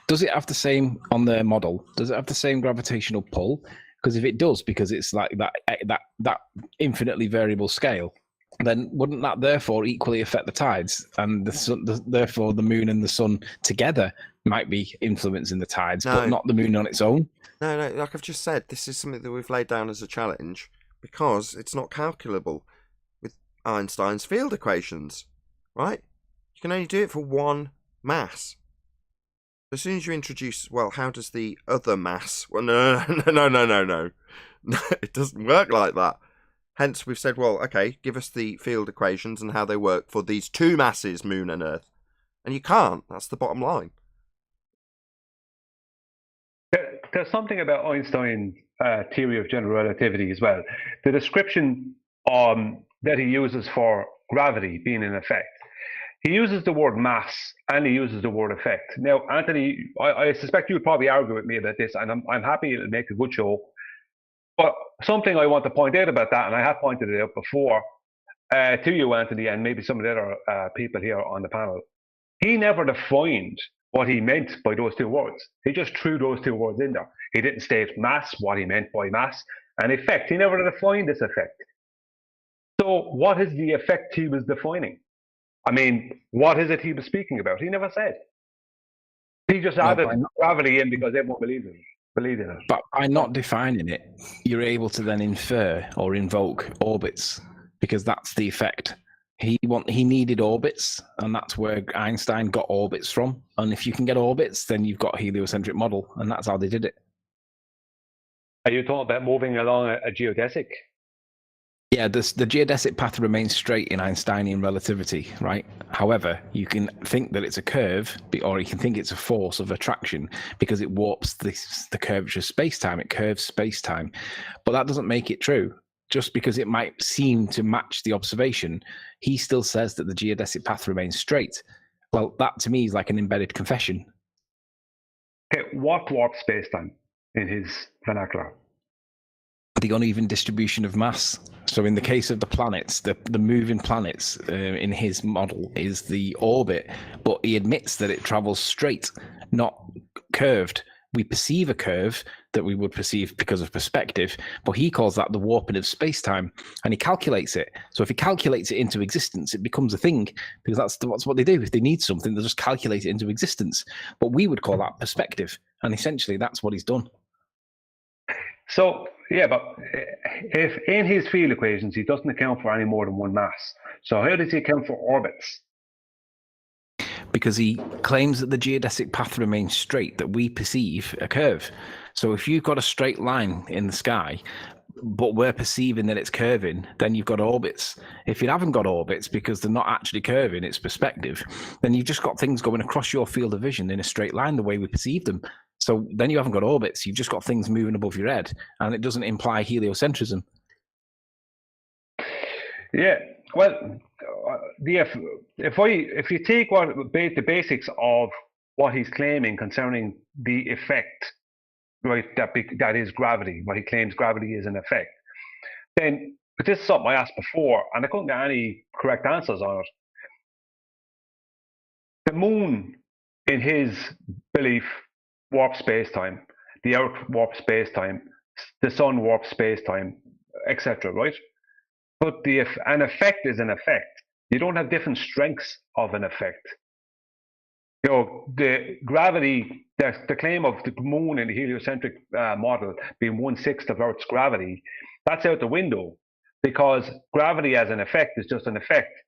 does it have the same, on their model, does it have the same gravitational pull? Because if it does, because it's like that infinitely variable scale, then wouldn't that therefore equally affect the tides? And therefore the moon and the sun together might be influencing the tides, but not the moon on its own? No, like I've just said, this is something that we've laid down as a challenge because it's not calculable with Einstein's field equations, right? You can only do it for one mass. As soon as you introduce, well, how does the other mass? Well, no. It doesn't work like that. Hence, we've said, well, okay, give us the field equations and how they work for these two masses, Moon and Earth. And you can't. That's the bottom line. There's something about Einstein's theory of general relativity as well. The description that he uses for gravity being in effect. He uses the word mass and he uses the word effect. Now, Anthony, I suspect you'll probably argue with me about this, and I'm happy to make a good show. But something I want to point out about that, and I have pointed it out before to you, Anthony, and maybe some of the other people here on the panel, he never defined what he meant by those two words. He just threw those two words in there. He didn't state mass, what he meant by mass, and effect. He never defined this effect. So what is the effect he was defining? I mean, what is it he was speaking about? He never said. He just added gravity in because everyone believed in it. But by not defining it, you're able to then infer or invoke orbits, because that's the effect. He needed orbits, and that's where Einstein got orbits from. And if you can get orbits, then you've got a heliocentric model, and that's how they did it. Are you talking about moving along a geodesic? Yeah, the geodesic path remains straight in Einsteinian relativity, right? However, you can think that it's a curve, or you can think it's a force of attraction because it warps the curvature of space-time. It curves space-time. But that doesn't make it true. Just because it might seem to match the observation, he still says that the geodesic path remains straight. Well, that to me is like an embedded confession. Okay, what warps space-time in his vernacular? The uneven distribution of mass. So in the case of the planets, the moving planets in his model is the orbit, but he admits that it travels straight, not curved. We perceive a curve that we would perceive because of perspective, but he calls that the warping of space-time, and he calculates it. So if he calculates it into existence, it becomes a thing, because that's what they do. If they need something, they'll just calculate it into existence. But we would call that perspective, and essentially that's what he's done. So, yeah, but if in his field equations he doesn't account for any more than one mass, so how does he account for orbits? Because he claims that the geodesic path remains straight, that we perceive a curve. So if you've got a straight line in the sky, but we're perceiving that it's curving, then you've got orbits. If you haven't got orbits because they're not actually curving, it's perspective, then you've just got things going across your field of vision in a straight line the way we perceive them. So then you haven't got orbits, you've just got things moving above your head, and it doesn't imply heliocentrism. Yeah, well, if you take the basics of what he's claiming concerning the effect, right, that is gravity, what he claims gravity is an effect, then this is something I asked before, and I couldn't get any correct answers on it. the moon, in his belief, warps space-time. The Earth warps space-time. The sun warps space-time, etc. Right? But an effect is an effect. You don't have different strengths of an effect. You know, the gravity, the claim of the moon in the heliocentric model being 1/6 of Earth's gravity, that's out the window, because gravity as an effect is just an effect.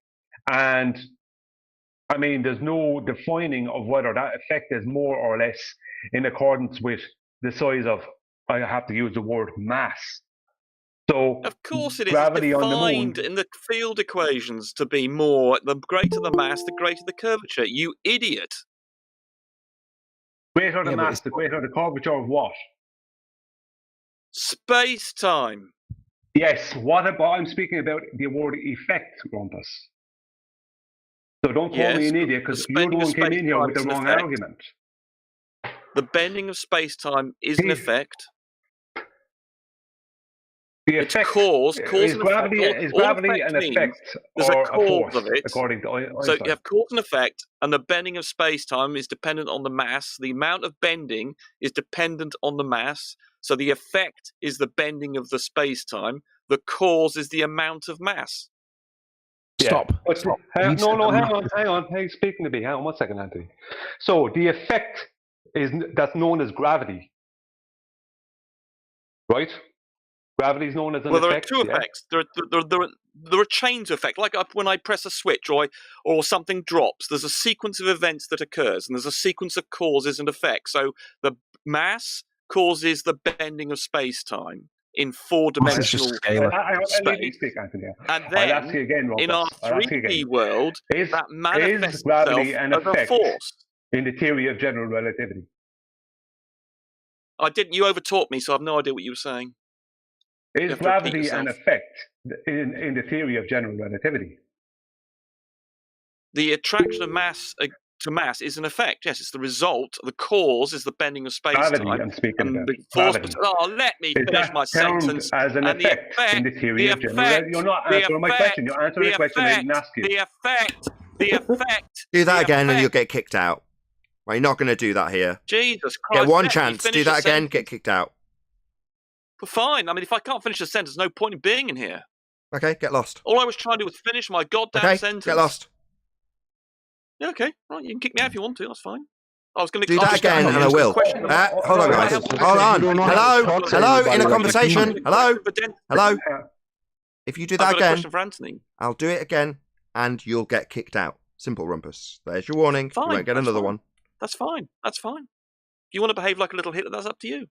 And I mean, there's no defining of whether that effect is more or less in accordance with the size of, I have to use the word, mass. So of course it is. gravity It's on the moon, defined in the field equations to be more, the greater the mass, the greater the curvature. You idiot. greater the mass, the greater the curvature of what? Space-time. Yes, what about, I'm speaking about the word effect, Rumpus. So don't call me an idiot, because you're the one who came in here with the wrong argument. The bending of space-time is an effect. The effect, cause is gravity an effect or a force, according to Einstein? So you have cause and effect, and the bending of space-time is dependent on the mass. The amount of bending is dependent on the mass. So the effect is the bending of the space-time. The cause is the amount of mass. Stop. But Stop. hang on. Hey, speaking to me. Hang on 1 second, Anthony. So the effect that's known as gravity, right? Gravity is known as an effect. There are two effects. There are chains of effect. Like when I press a switch or something drops, there's a sequence of events that occurs, and there's a sequence of causes and effects. So the mass causes the bending of space-time in four-dimensional space. And then, I'll ask you again, in our 3D world, that manifests is gravity an itself as a effect force. In the theory of general relativity? You overtalked me, so I have no idea what you were saying. Is gravity an effect in the theory of general relativity? The attraction of mass to mass is an effect. Yes, it's the result. The cause is the bending of space-time. Gravity, I'm speaking about. Gravity. Let me finish my sentence. As an effect in the theory of general relativity? You're not answering my question. You're answering the question I didn't ask you. The effect. Do that again and you'll get kicked out. Well, you're not going to do that here. Jesus Christ. Get one chance. Do that again, get kicked out. Fine. I mean, if I can't finish a sentence, there's no point in being in here. Okay, get lost. All I was trying to do was finish my goddamn sentence. Get lost. Yeah, okay. Right, you can kick me out if you want to. That's fine. I was going to do that again, and I will. Hold on, guys. Hold on. Hello. In a conversation. Hello. If you do that again, question for Anthony. I'll do it again, and you'll get kicked out. Simple, Rumpus. There's your warning. Fine, you won't get another one. That's fine. If you want to behave like a little Hitler, that's up to you.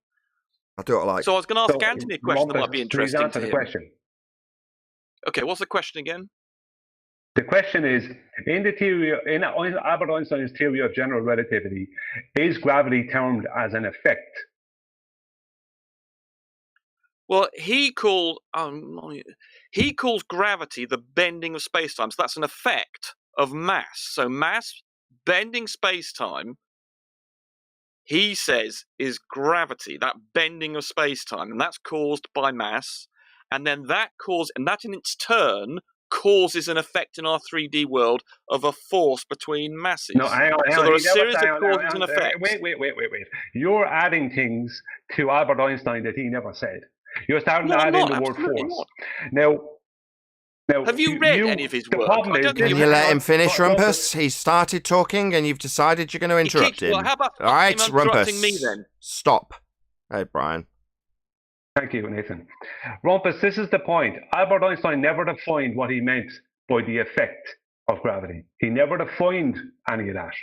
I'll do what I like. So I was going to ask Anthony a question that might be interesting to him. Question. Okay, what's the question again? The question is, in Albert Einstein's theory of general relativity, is gravity termed as an effect? Well, he calls gravity the bending of space-time. So that's an effect of mass. So mass bending space-time, he says, is gravity, that bending of space-time, and that's caused by mass. And then that in its turn causes an effect in our 3D world of a force between masses. No, hang on. So there are a series of causes and effects. Wait. You're adding things to Albert Einstein that he never said. You're starting to add in the word force. Now, have you read any of his work? Can you let him finish, Rumpus? He started talking and you've decided you're going to interrupt him. Well, how about all right, Rumpus. Me, then? Stop. Hey, Brian. Thank you, Nathan. Rumpus, this is the point. Albert Einstein never defined what he meant by the effect of gravity. He never defined any of that.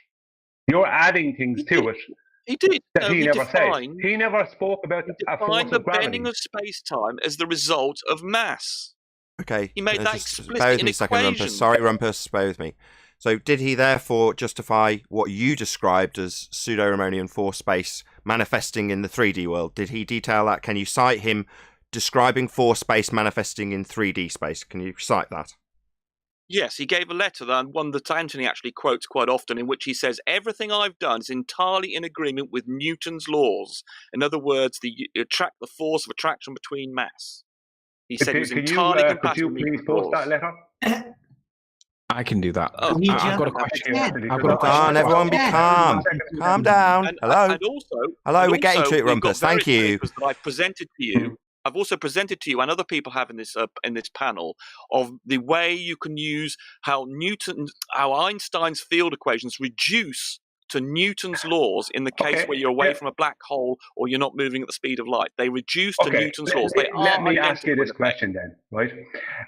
You're adding things to it. He did. That he never said. He never spoke about a force of gravity. The bending of space-time as the result of mass. Okay. He made that explicit bear with in me a second, equations. Rumpus. Sorry, Rumpus. Bear with me. So did he therefore justify what you described as pseudo-Riemannian force space manifesting in the 3D world? Did he detail that? Can you cite him describing force space manifesting in 3D space? Can you cite that? Yes, he gave a letter, one that Anthony actually quotes quite often, in which he says, everything I've done is entirely in agreement with Newton's laws. In other words, the force of attraction between mass. He said it was entirely compatible with Could you please post that letter? I can do that. Oh, You I've got a just question. said. I've got a Come question. on, everyone, be Yeah. calm. Calm down. Hello. And also, Hello, and we're getting also, to it, we've got Rumpus. Thank various you. papers that I've presented to you. I've also presented to you, and other people have in this panel, of the way you can use how Einstein's field equations reduce to Newton's laws in the case where you're away from a black hole or you're not moving at the speed of light. They reduce to Newton's laws. They Let are me ask you identical this in effect. question then, right?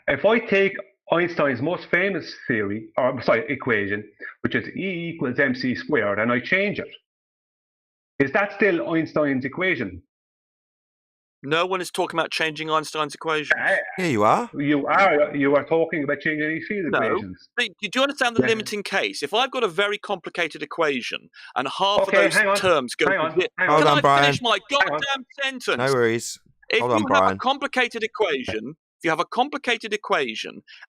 If I take Einstein's most famous equation, which is E equals mc squared, and I change it, is that still Einstein's equation? No one is talking about changing Einstein's equation. Here you are. You are talking about changing these field equations. Do you understand the Yeah. limiting case? If I've got a very complicated equation and half Okay, of those terms go hang on, to zero, hang Hold can on, I Brian. finish my goddamn sentence? No worries. If Hold on, you have Brian. a complicated equation,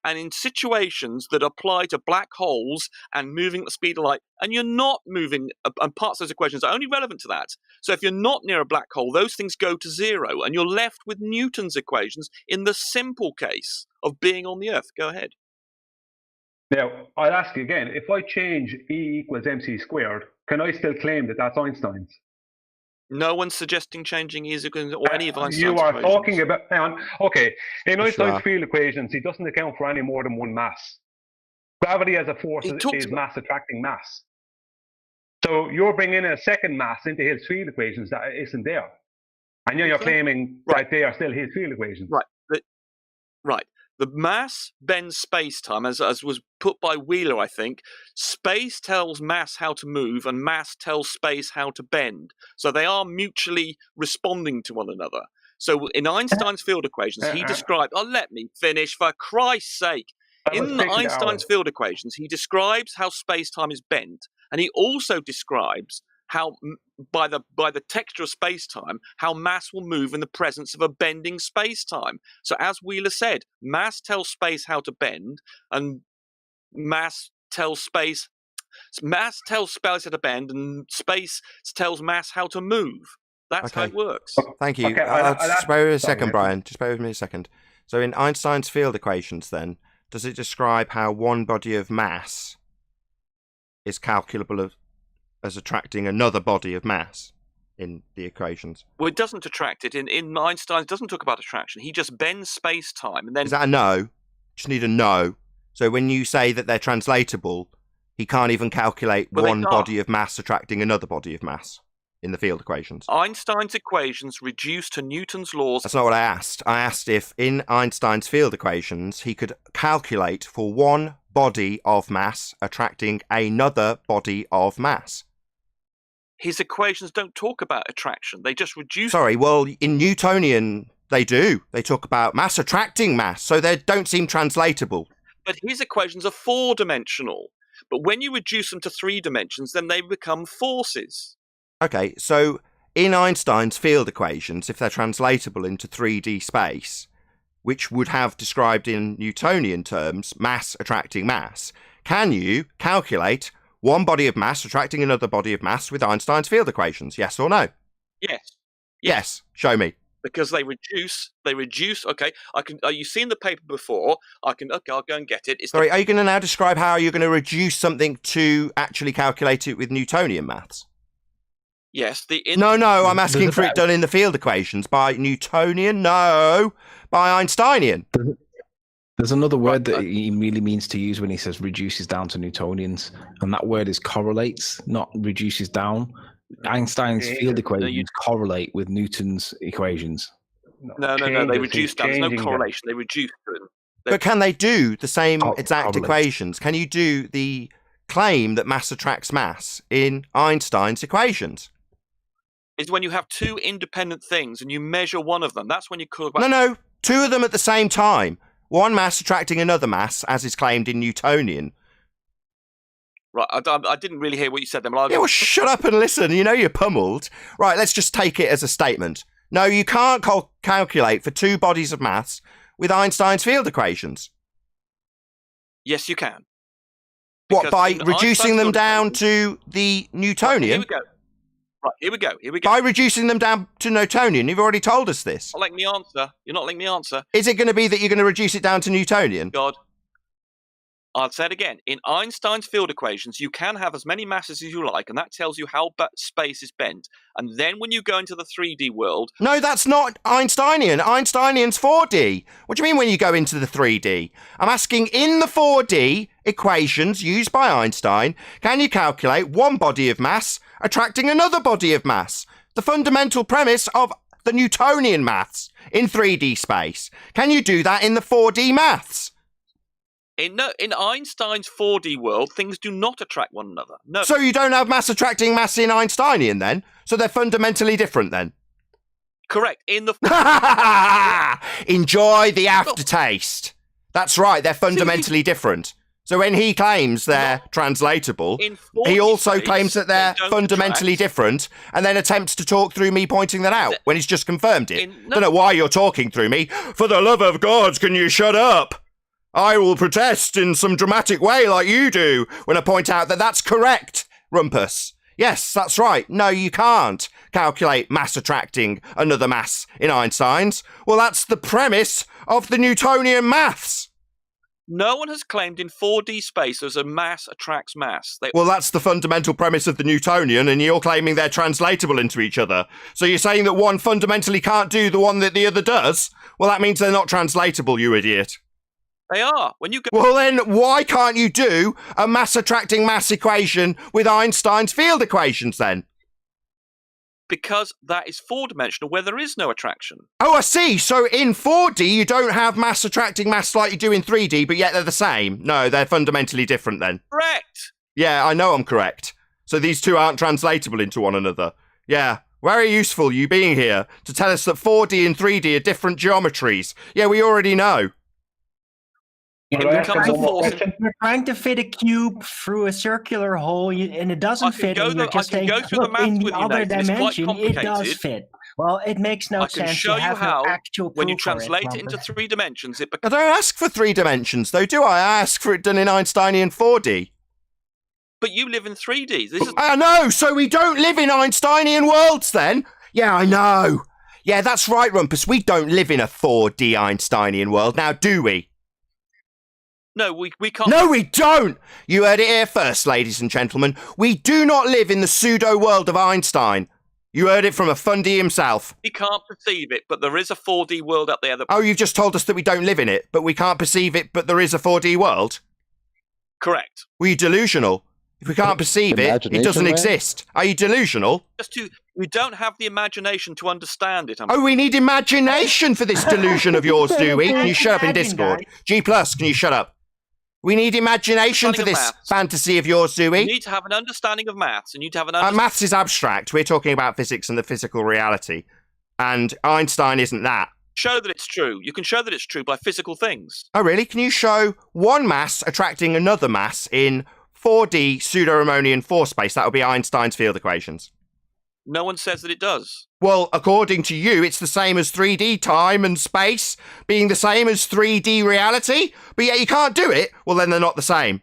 and in situations that apply to black holes and moving at the speed of light, and you're not moving, and parts of those equations are only relevant to that. So if you're not near a black hole, those things go to zero, and you're left with Newton's equations in the simple case of being on the Earth. Go ahead. Now, I'll ask you again, if I change E equals mc squared, can I still claim that that's Einstein's? No one's suggesting changing E equals or any of Einstein's You are equations. talking about, hang on, okay, in Yes, you Einstein's are. field equations, he doesn't account for any more than one mass. Gravity as a force He talks is about- mass attracting mass. So you're bringing a second mass into his field equations that isn't there. And you're Okay. claiming Right. that they are still his field equations. Right. The mass bends space-time, as was put by Wheeler, I think. Space tells mass how to move, and mass tells space how to bend. So they are mutually responding to one another. So in Einstein's field equations, he described... Oh, let me finish, for Christ's sake. In Einstein's field equations, he describes how space-time is bent, and he also describes how, by the texture of space-time, how mass will move in the presence of a bending space-time. So as Wheeler said, mass tells space how to bend, and mass tells space how to bend, and space tells mass how to move. That's how Okay. it works. Thank you. Okay, Just bear with me a second, sorry. Brian. Just bear with me a second. So in Einstein's field equations, then, does it describe how one body of mass is calculable as attracting another body of mass in the equations? Well, it doesn't attract it. In Einstein, it doesn't talk about attraction. He just bends space-time, and then Is that a no? Just need a no. So when you say that they're translatable, he can't even calculate Well, they one are. body of mass attracting another body of mass in the field equations. Einstein's equations reduce to Newton's laws. That's not what I asked. I asked if in Einstein's field equations he could calculate for one body of mass attracting another body of mass. His equations don't talk about attraction. They just reduce. Sorry, well, in Newtonian, they do. They talk about mass attracting mass, so they don't seem translatable. But his equations are four-dimensional. But when you reduce them to three dimensions, then they become forces. Okay, so in Einstein's field equations, if they're translatable into 3D space, which would have described in Newtonian terms mass attracting mass, can you calculate one body of mass attracting another body of mass with Einstein's field equations? Yes or no? Yes. Yes. Show me. Because they reduce. Okay, I can. You've seen the paper before. Okay, I'll go and get it. It's Sorry, are you going to now describe how you're going to reduce something to actually calculate it with Newtonian maths? Yes. No, I'm asking for it done in the field equations by Newtonian. No, by Einsteinian. There's another word that he really means to use when he says reduces down to Newtonians, and that word is correlates, not reduces down. Einstein's field equations correlate with Newton's equations. No. They reduce down. There's no correlation. They reduce to them. But can they do the same exact correlate. equations? Can you do the claim that mass attracts mass in Einstein's equations? Is when you have two independent things and you measure one of them. That's when you call about. No, two of them at the same time. One mass attracting another mass, as is claimed in Newtonian. Right, I didn't really hear what you said then. Yeah, well, shut up and listen. You know you're pummeled. Right, let's just take it as a statement. No, you can't calculate for two bodies of mass with Einstein's field equations. Yes, you can. What, Because by in reducing Einstein's them field down equations- to the Newtonian? Here we go. Right, here we go. By reducing them down to Newtonian, you've already told us this. Not letting me answer. You're not letting me answer. Is it going to be that you're going to reduce it down to Newtonian? God. I'll say it again. In Einstein's field equations, you can have as many masses as you like, and that tells you how space is bent. And then when you go into the 3D world... No, that's not Einsteinian. Einsteinian's 4D. What do you mean when you go into the 3D? I'm asking, in the 4D equations used by Einstein, can you calculate one body of mass attracting another body of mass? The fundamental premise of the Newtonian maths in 3D space. Can you do that in the 4D maths? In Einstein's 4D world, things do not attract one another. No. So you don't have mass attracting mass in Einsteinian then? So they're fundamentally different then? Correct. In the... Enjoy the aftertaste. That's right, they're fundamentally different. So when he claims they're translatable, he also claims that they're fundamentally different and then attempts to talk through me pointing that out when he's just confirmed it. Don't know why you're talking through me. For the love of God, can you shut up? I will protest in some dramatic way like you do when I point out that that's correct, Rumpus. Yes, that's right. No, you can't calculate mass attracting another mass in Einstein's. Well, that's the premise of the Newtonian maths. No one has claimed in 4D space there's a mass attracts mass. Well, that's the fundamental premise of the Newtonian, and you're claiming they're translatable into each other. So you're saying that one fundamentally can't do the one that the other does? Well, that means they're not translatable, you idiot. They are. When you go... Well, then why can't you do a mass attracting mass equation with Einstein's field equations then? Because that is four-dimensional where there is no attraction. Oh, I see. So in 4D, you don't have mass attracting mass like you do in 3D, but yet they're the same. No, they're fundamentally different then. Correct. Yeah, I know I'm correct. So these two aren't translatable into one another. Yeah. Very useful you being here to tell us that 4D and 3D are different geometries. Yeah, we already know. You're trying to fit a cube through a circular hole and it doesn't fit. And you're just saying, look, in the other dimension, it does fit. Well, it makes no sense. I can show you how, when you translate it into 3 dimensions, it becomes... I don't ask for 3 dimensions, though, do I? I ask for it done in Einsteinian 4D. But you live in 3D. I know, so we don't live in Einsteinian worlds, then? Yeah, I know. Yeah, that's right, Rumpus. We don't live in a 4D Einsteinian world, now do we? No, we can't. No, we don't! You heard it here first, ladies and gentlemen. We do not live in the pseudo-world of Einstein. You heard it from a fundy himself. We can't perceive it, but there is a 4D world out there that... Oh, you've just told us that we don't live in it, but we can't perceive it, but there is a 4D world? Correct. Were you delusional? If we can't perceive it, it doesn't exist. Are you delusional? We don't have the imagination to understand it. Oh, we need imagination for this delusion of yours, do we? Can you shut up in Discord? G+, can you shut up? We need imagination for this fantasy of yours, do we? You need to have an understanding of maths. You need to have an maths is abstract. We're talking about physics and the physical reality. And Einstein isn't that. Show that it's true. You can show that it's true by physical things. Oh, really? Can you show one mass attracting another mass in 4D pseudo-Riemannian 4 space? That would be Einstein's field equations. No one says that it does. Well, according to you, it's the same as 3D time and space being the same as 3D reality, but yet you can't do it. Well, then they're not the same.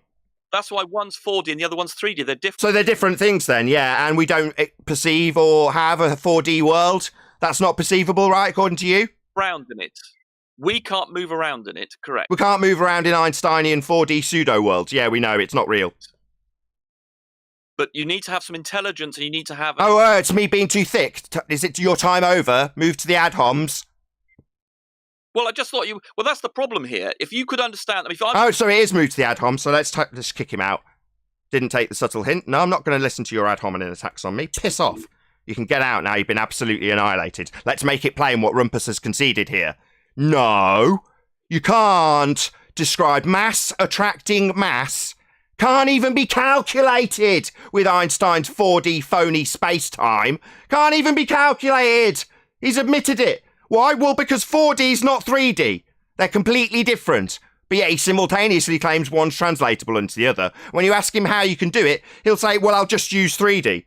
That's why one's 4D and the other one's 3D. They're different. So they're different things then, yeah, and we don't perceive or have a 4D world. That's not perceivable, right, according to you? Around in it. We can't move around in it, correct. We can't move around in Einsteinian 4D pseudo-worlds. Yeah, we know, it's not real. But you need to have some intelligence and you need to have... Oh, it's me being too thick. Is it your time over? Move to the ad-homs. Well, I just thought you... Well, that's the problem here. If you could understand... Oh, so it is moved to the ad-hom, so let's kick him out. Didn't take the subtle hint. No, I'm not going to listen to your ad hominem attacks on me. Piss off. You can get out now. You've been absolutely annihilated. Let's make it plain what Rumpus has conceded here. No, you can't describe mass attracting mass. Can't even be calculated with Einstein's 4D phony space-time. Can't even be calculated. He's admitted it. Why? Well, because 4D is not 3D. They're completely different. But yet he simultaneously claims one's translatable into the other. When you ask him how you can do it, he'll say, well, I'll just use 3D.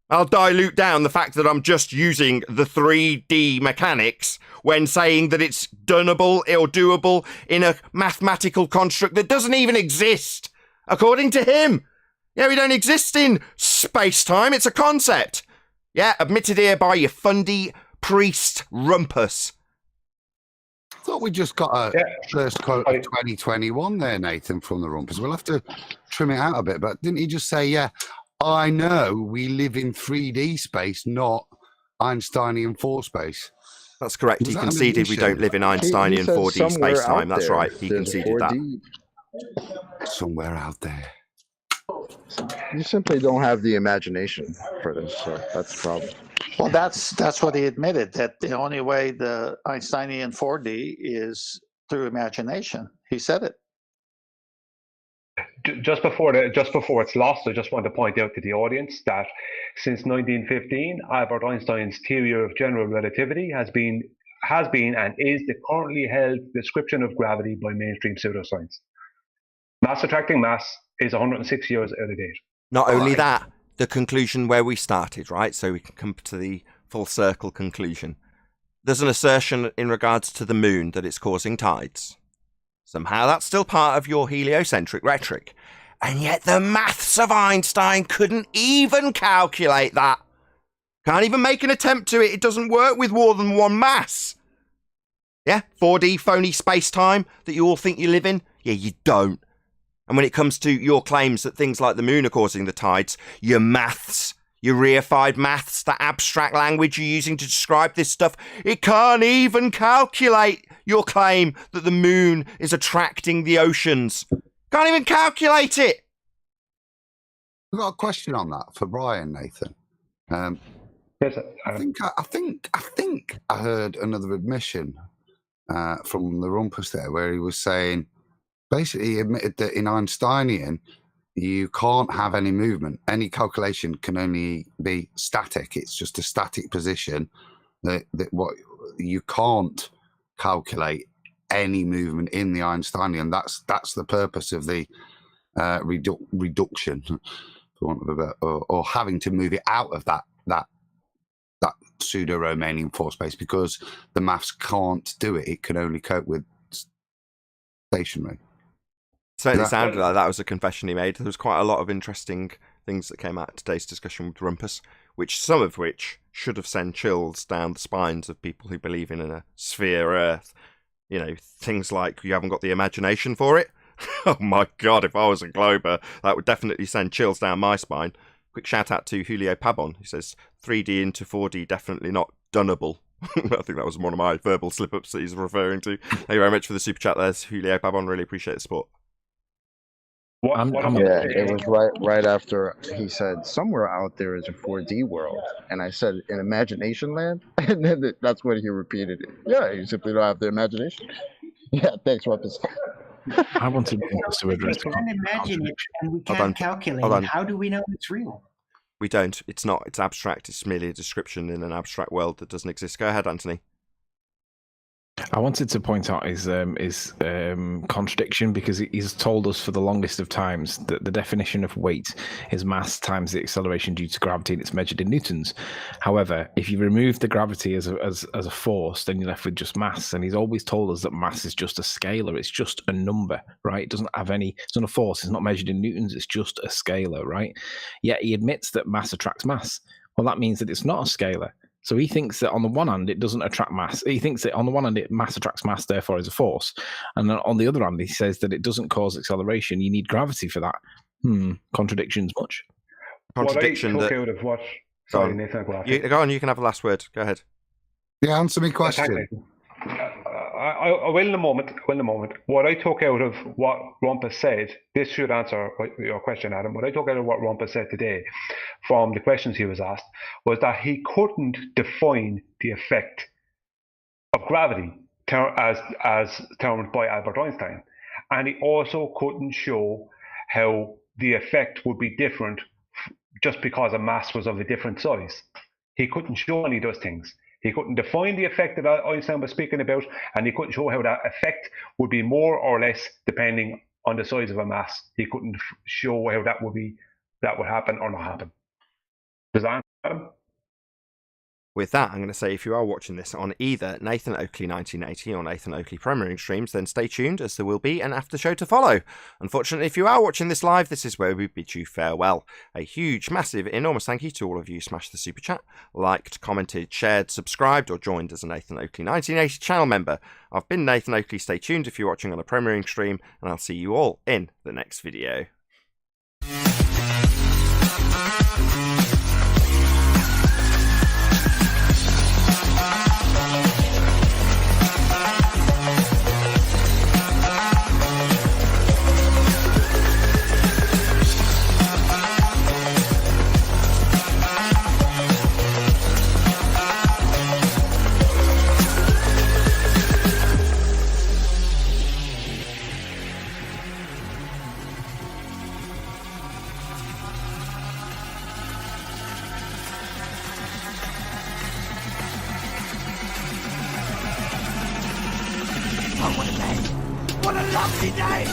I'll dilute down the fact that I'm just using the 3D mechanics when saying that it's doneable or doable in a mathematical construct that doesn't even exist, according to him. Yeah, we don't exist in space-time. It's a concept. Yeah, admitted here by your fundy priest Rumpus. thought we just got a Yeah. first quote of 2021 there, Nathan, from the Rumpers. We'll have to trim it out a bit, but didn't he just say, yeah, I know we live in 3D space, not Einsteinian 4 space? That's correct. Was He that an conceded we admission? don't live in He Einsteinian said 4D somewhere space-time. out That's there, right. He there's a conceded that. 4D. Somewhere out there. You simply don't have the imagination for this, so that's the problem. Well, that's what he admitted, that the only way the Einsteinian 4D is through imagination. He said it. Just before it's lost, I just want to point out to the audience that since 1915, Albert Einstein's theory of general relativity has been and is the currently held description of gravity by mainstream pseudoscience. Mass attracting mass is 106 years out of date. Not only that, the conclusion where we started, right? So we can come to the full circle conclusion. There's an assertion in regards to the moon that it's causing tides. Somehow that's still part of your heliocentric rhetoric. And yet the maths of Einstein couldn't even calculate that. Can't even make an attempt to it. It doesn't work with more than one mass. Yeah, 4D phony space-time that you all think you live in? Yeah, you don't. And when it comes to your claims that things like the moon are causing the tides, your maths, your reified maths, that abstract language you're using to describe this stuff, it can't even calculate your claim that the moon is attracting the oceans. Can't even calculate it. I've got a question on that for Brian, Nathan. Yes, I think I heard another admission from the Rumpus there, where he was saying, basically he admitted that in Einsteinian, you can't have any movement. Any calculation can only be static. It's just a static position that what you can't calculate any movement in the Einsteinian. That's the purpose of the reduction, for want of a better, or having to move it out of that pseudo-Romanian 4 space, because the maths can't do it. It can only cope with stationary. Certainly sounded like that was a confession he made. There was quite a lot of interesting things that came out of today's discussion with Rumpus, some of which should have sent chills down the spines of people who believe in a sphere Earth. You know, things like you haven't got the imagination for it. Oh my God, if I was a glober, that would definitely send chills down my spine. Quick shout out to Julio Pabon, who says 3D into 4D definitely not doneable. I think that was one of my verbal slip-ups that he's referring to. Thank you very much for the super chat there, Julio Pabon. Really appreciate the support. It was right after he said somewhere out there is a 4D world, and I said in imagination land, and then that's when he repeated it. Yeah, you simply don't have the imagination. Yeah, thanks, Rumpus. I wanted to address. We can't imagine it, and we can't calculate it. How do we know it's real? We don't. It's not. It's abstract. It's merely a description in an abstract world that doesn't exist. Go ahead, Anthony. I wanted to point out his contradiction, because he's told us for the longest of times that the definition of weight is mass times the acceleration due to gravity, and it's measured in newtons. However, if you remove the gravity as a force, then you're left with just mass. And he's always told us that mass is just a scalar. It's just a number, right? It doesn't have any. It's not a force. It's not measured in newtons. It's just a scalar, right? Yet he admits that mass attracts mass. Well, that means that it's not a scalar. So he thinks that on the one hand, it doesn't attract mass. He thinks that on the one hand, mass attracts mass, therefore is a force. And then on the other hand, he says that it doesn't cause acceleration. You need gravity for that. Contradictions much. Contradiction what I took out of what... Sorry, Nathan, go on, you can have the last word. Go ahead. Yeah, answer me question. I will in a moment. What I took out of what Rumpus said, this should answer your question, Adam. What I took out of what Rumpus said today from the questions he was asked was that he couldn't define the effect of gravity as determined by Albert Einstein. And he also couldn't show how the effect would be different just because a mass was of a different size. He couldn't show any of those things. He couldn't define the effect that Einstein was speaking about, and he couldn't show how that effect would be more or less depending on the size of a mass. He couldn't show how that would happen or not happen. Does that answer him? With that, I'm going to say if you are watching this on either Nathan Oakley 1980 or Nathan Oakley Premiering streams, then stay tuned as there will be an after show to follow. Unfortunately, if you are watching this live, this is where we bid you farewell. A huge, massive, enormous thank you to all of you who smashed the super chat, liked, commented, shared, subscribed, or joined as a Nathan Oakley 1980 channel member. I've been Nathan Oakley. Stay tuned if you're watching on a Premiering stream, and I'll see you all in the next video. What a lovely day!